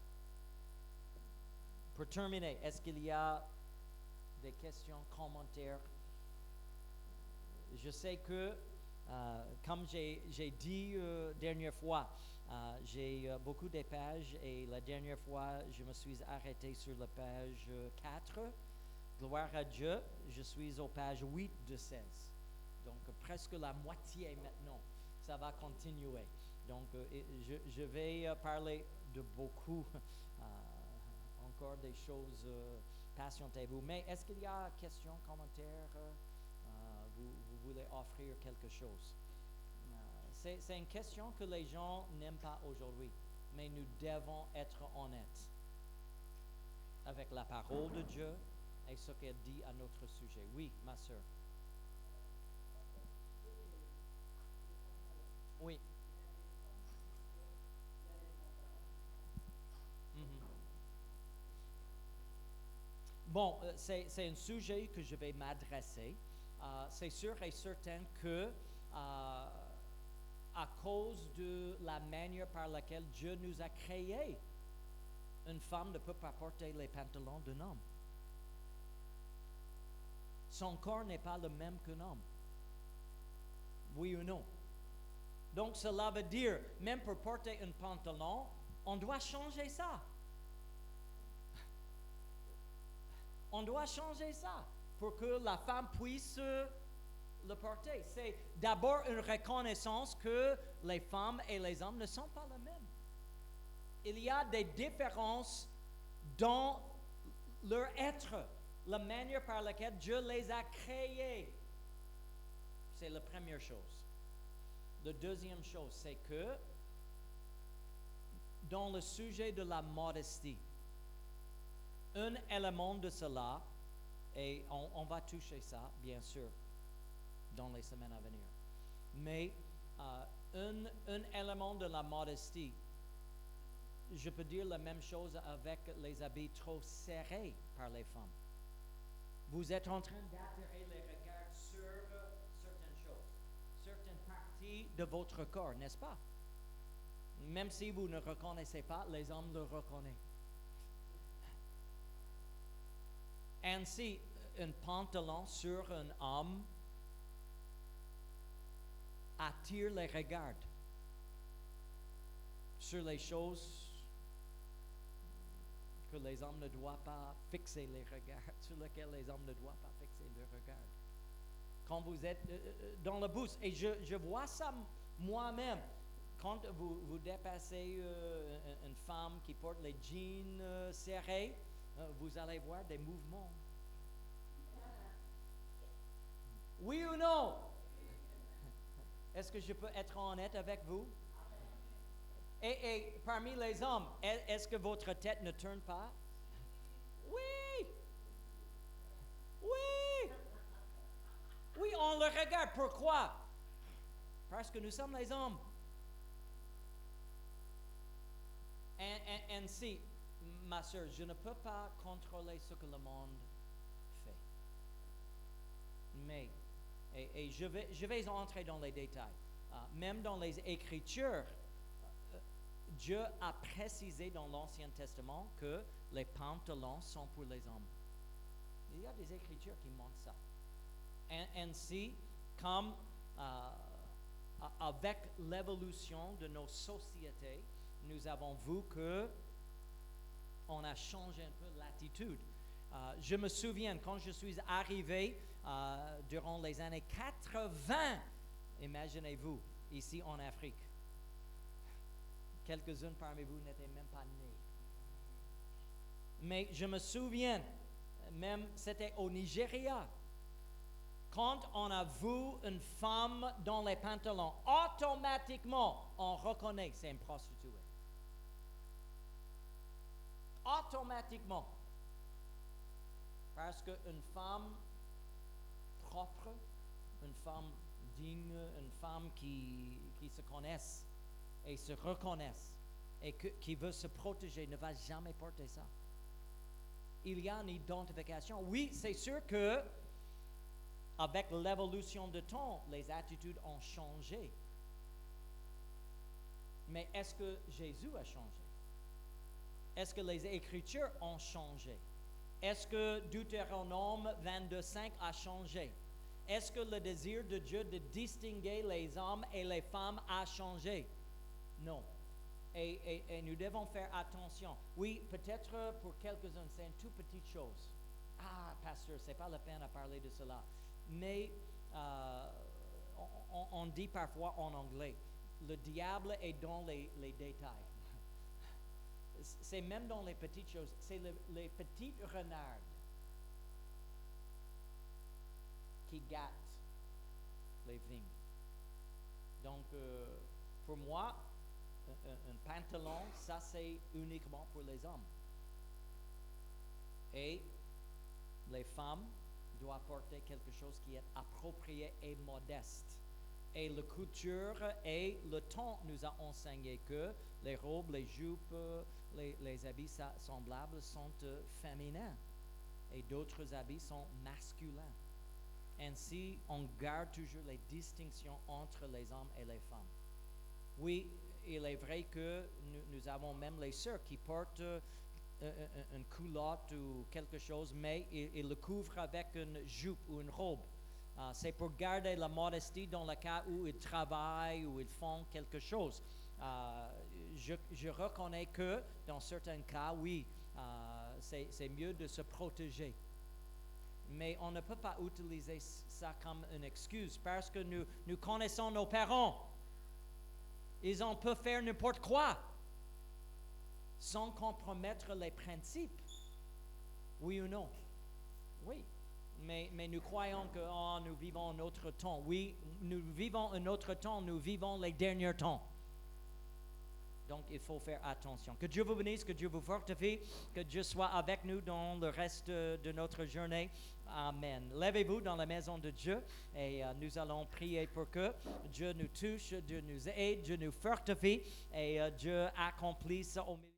Pour terminer, est-ce qu'il y a des questions, commentaires? Je sais que, comme j'ai dit dernière fois, j'ai beaucoup de pages et la dernière fois, je me suis arrêté sur la page 4. Gloire à Dieu, je suis aux pages 8 de 16. Donc, presque la moitié maintenant. Ça va continuer. Donc, je vais parler de beaucoup, encore des choses, patientez-vous. Mais est-ce qu'il y a questions, commentaires? Vous voulez offrir quelque chose? C'est une question que les gens n'aiment pas aujourd'hui, mais nous devons être honnêtes avec la parole de Dieu et ce qu'elle dit à notre sujet. Oui, ma sœur. Oui. Bon, c'est un sujet que je vais m'adresser. C'est sûr et certain que à cause de la manière par laquelle Dieu nous a créés, une femme ne peut pas porter les pantalons d'un homme. Son corps n'est pas le même qu'un homme. Oui ou non? Donc cela veut dire, même pour porter un pantalon, on doit changer ça. On doit changer ça pour que la femme puisse le porter. C'est d'abord une reconnaissance que les femmes et les hommes ne sont pas les mêmes. Il y a des différences dans leur être, la manière par laquelle Dieu les a créés. C'est la première chose. La deuxième chose, c'est que dans le sujet de la modestie, un élément de cela, et on va toucher ça, bien sûr, dans les semaines à venir. Mais un élément de la modestie, je peux dire la même chose avec les habits trop serrés par les femmes. Vous êtes en train d'attirer les regards sur certaines choses, certaines parties de votre corps, n'est-ce pas? Même si vous ne reconnaissez pas, les hommes le reconnaissent. Ainsi, un pantalon sur un homme attire les regards sur les choses que les hommes ne doivent pas fixer les regards, sur lesquelles les hommes ne doivent pas fixer leurs regards. Quand vous êtes dans le bus, et je vois ça moi-même, quand vous dépassez une femme qui porte les jeans serrés, Vous allez voir des mouvements. Oui ou non? Est-ce que je peux être honnête avec vous? Et parmi les hommes, est-ce que votre tête ne tourne pas? Oui! Oui! Oui, on le regarde. Pourquoi? Parce que nous sommes les hommes. Et si, ma soeur, je ne peux pas contrôler ce que le monde fait. Mais, et je vais entrer dans les détails. Même dans les Écritures, Dieu a précisé dans l'Ancien Testament que les pantalons sont pour les hommes. Il y a des Écritures qui montrent ça. Ainsi, comme avec l'évolution de nos sociétés, nous avons vu que on a changé un peu l'attitude. Je me souviens, quand je suis arrivé durant les années 80, imaginez-vous, ici en Afrique, quelques-uns parmi vous n'étaient même pas nés. Mais je me souviens, même c'était au Nigeria, quand on a vu une femme dans les pantalons, automatiquement, on reconnaît que c'est une prostituée. Automatiquement. Parce qu'une femme propre, une femme digne, une femme qui se connaisse et se reconnaisse et qui veut se protéger ne va jamais porter ça. Il y a une identification. Oui, c'est sûr que avec l'évolution du temps, les attitudes ont changé. Mais est-ce que Jésus a changé? Est-ce que les Écritures ont changé? Est-ce que Deutéronome 22:5 a changé? Est-ce que le désir de Dieu de distinguer les hommes et les femmes a changé? Non. Et nous devons faire attention. Oui, peut-être pour quelques-uns, c'est une toute petite chose. Ah, pasteur, c'est pas la peine de parler de cela. Mais on dit parfois en anglais, le diable est dans les détails. C'est même dans les petites choses. C'est les petites renardes qui gâtent les vignes. Donc, pour moi, un pantalon, ça c'est uniquement pour les hommes. Et les femmes doivent porter quelque chose qui est approprié et modeste. Et la couture et le temps nous a enseigné que les robes, les jupes, les habits semblables sont féminins et d'autres habits sont masculins. Ainsi, on garde toujours les distinctions entre les hommes et les femmes. Oui, il est vrai que nous avons même les sœurs qui portent une culotte ou quelque chose, mais ils le couvrent avec une jupe ou une robe. C'est pour garder la modestie dans le cas où ils travaillent ou ils font quelque chose. Je reconnais que dans certains cas, oui, c'est mieux de se protéger. Mais on ne peut pas utiliser ça comme une excuse parce que nous connaissons nos parents. Ils ont pu faire n'importe quoi sans compromettre les principes. Oui ou non? Oui. Mais nous croyons que nous vivons un autre temps. Oui, nous vivons un autre temps. Nous vivons les derniers temps. Donc, il faut faire attention. Que Dieu vous bénisse, que Dieu vous fortifie, que Dieu soit avec nous dans le reste de notre journée. Amen. Levez-vous dans la maison de Dieu et nous allons prier pour que Dieu nous touche, Dieu nous aide, Dieu nous fortifie et Dieu accomplisse au milieu.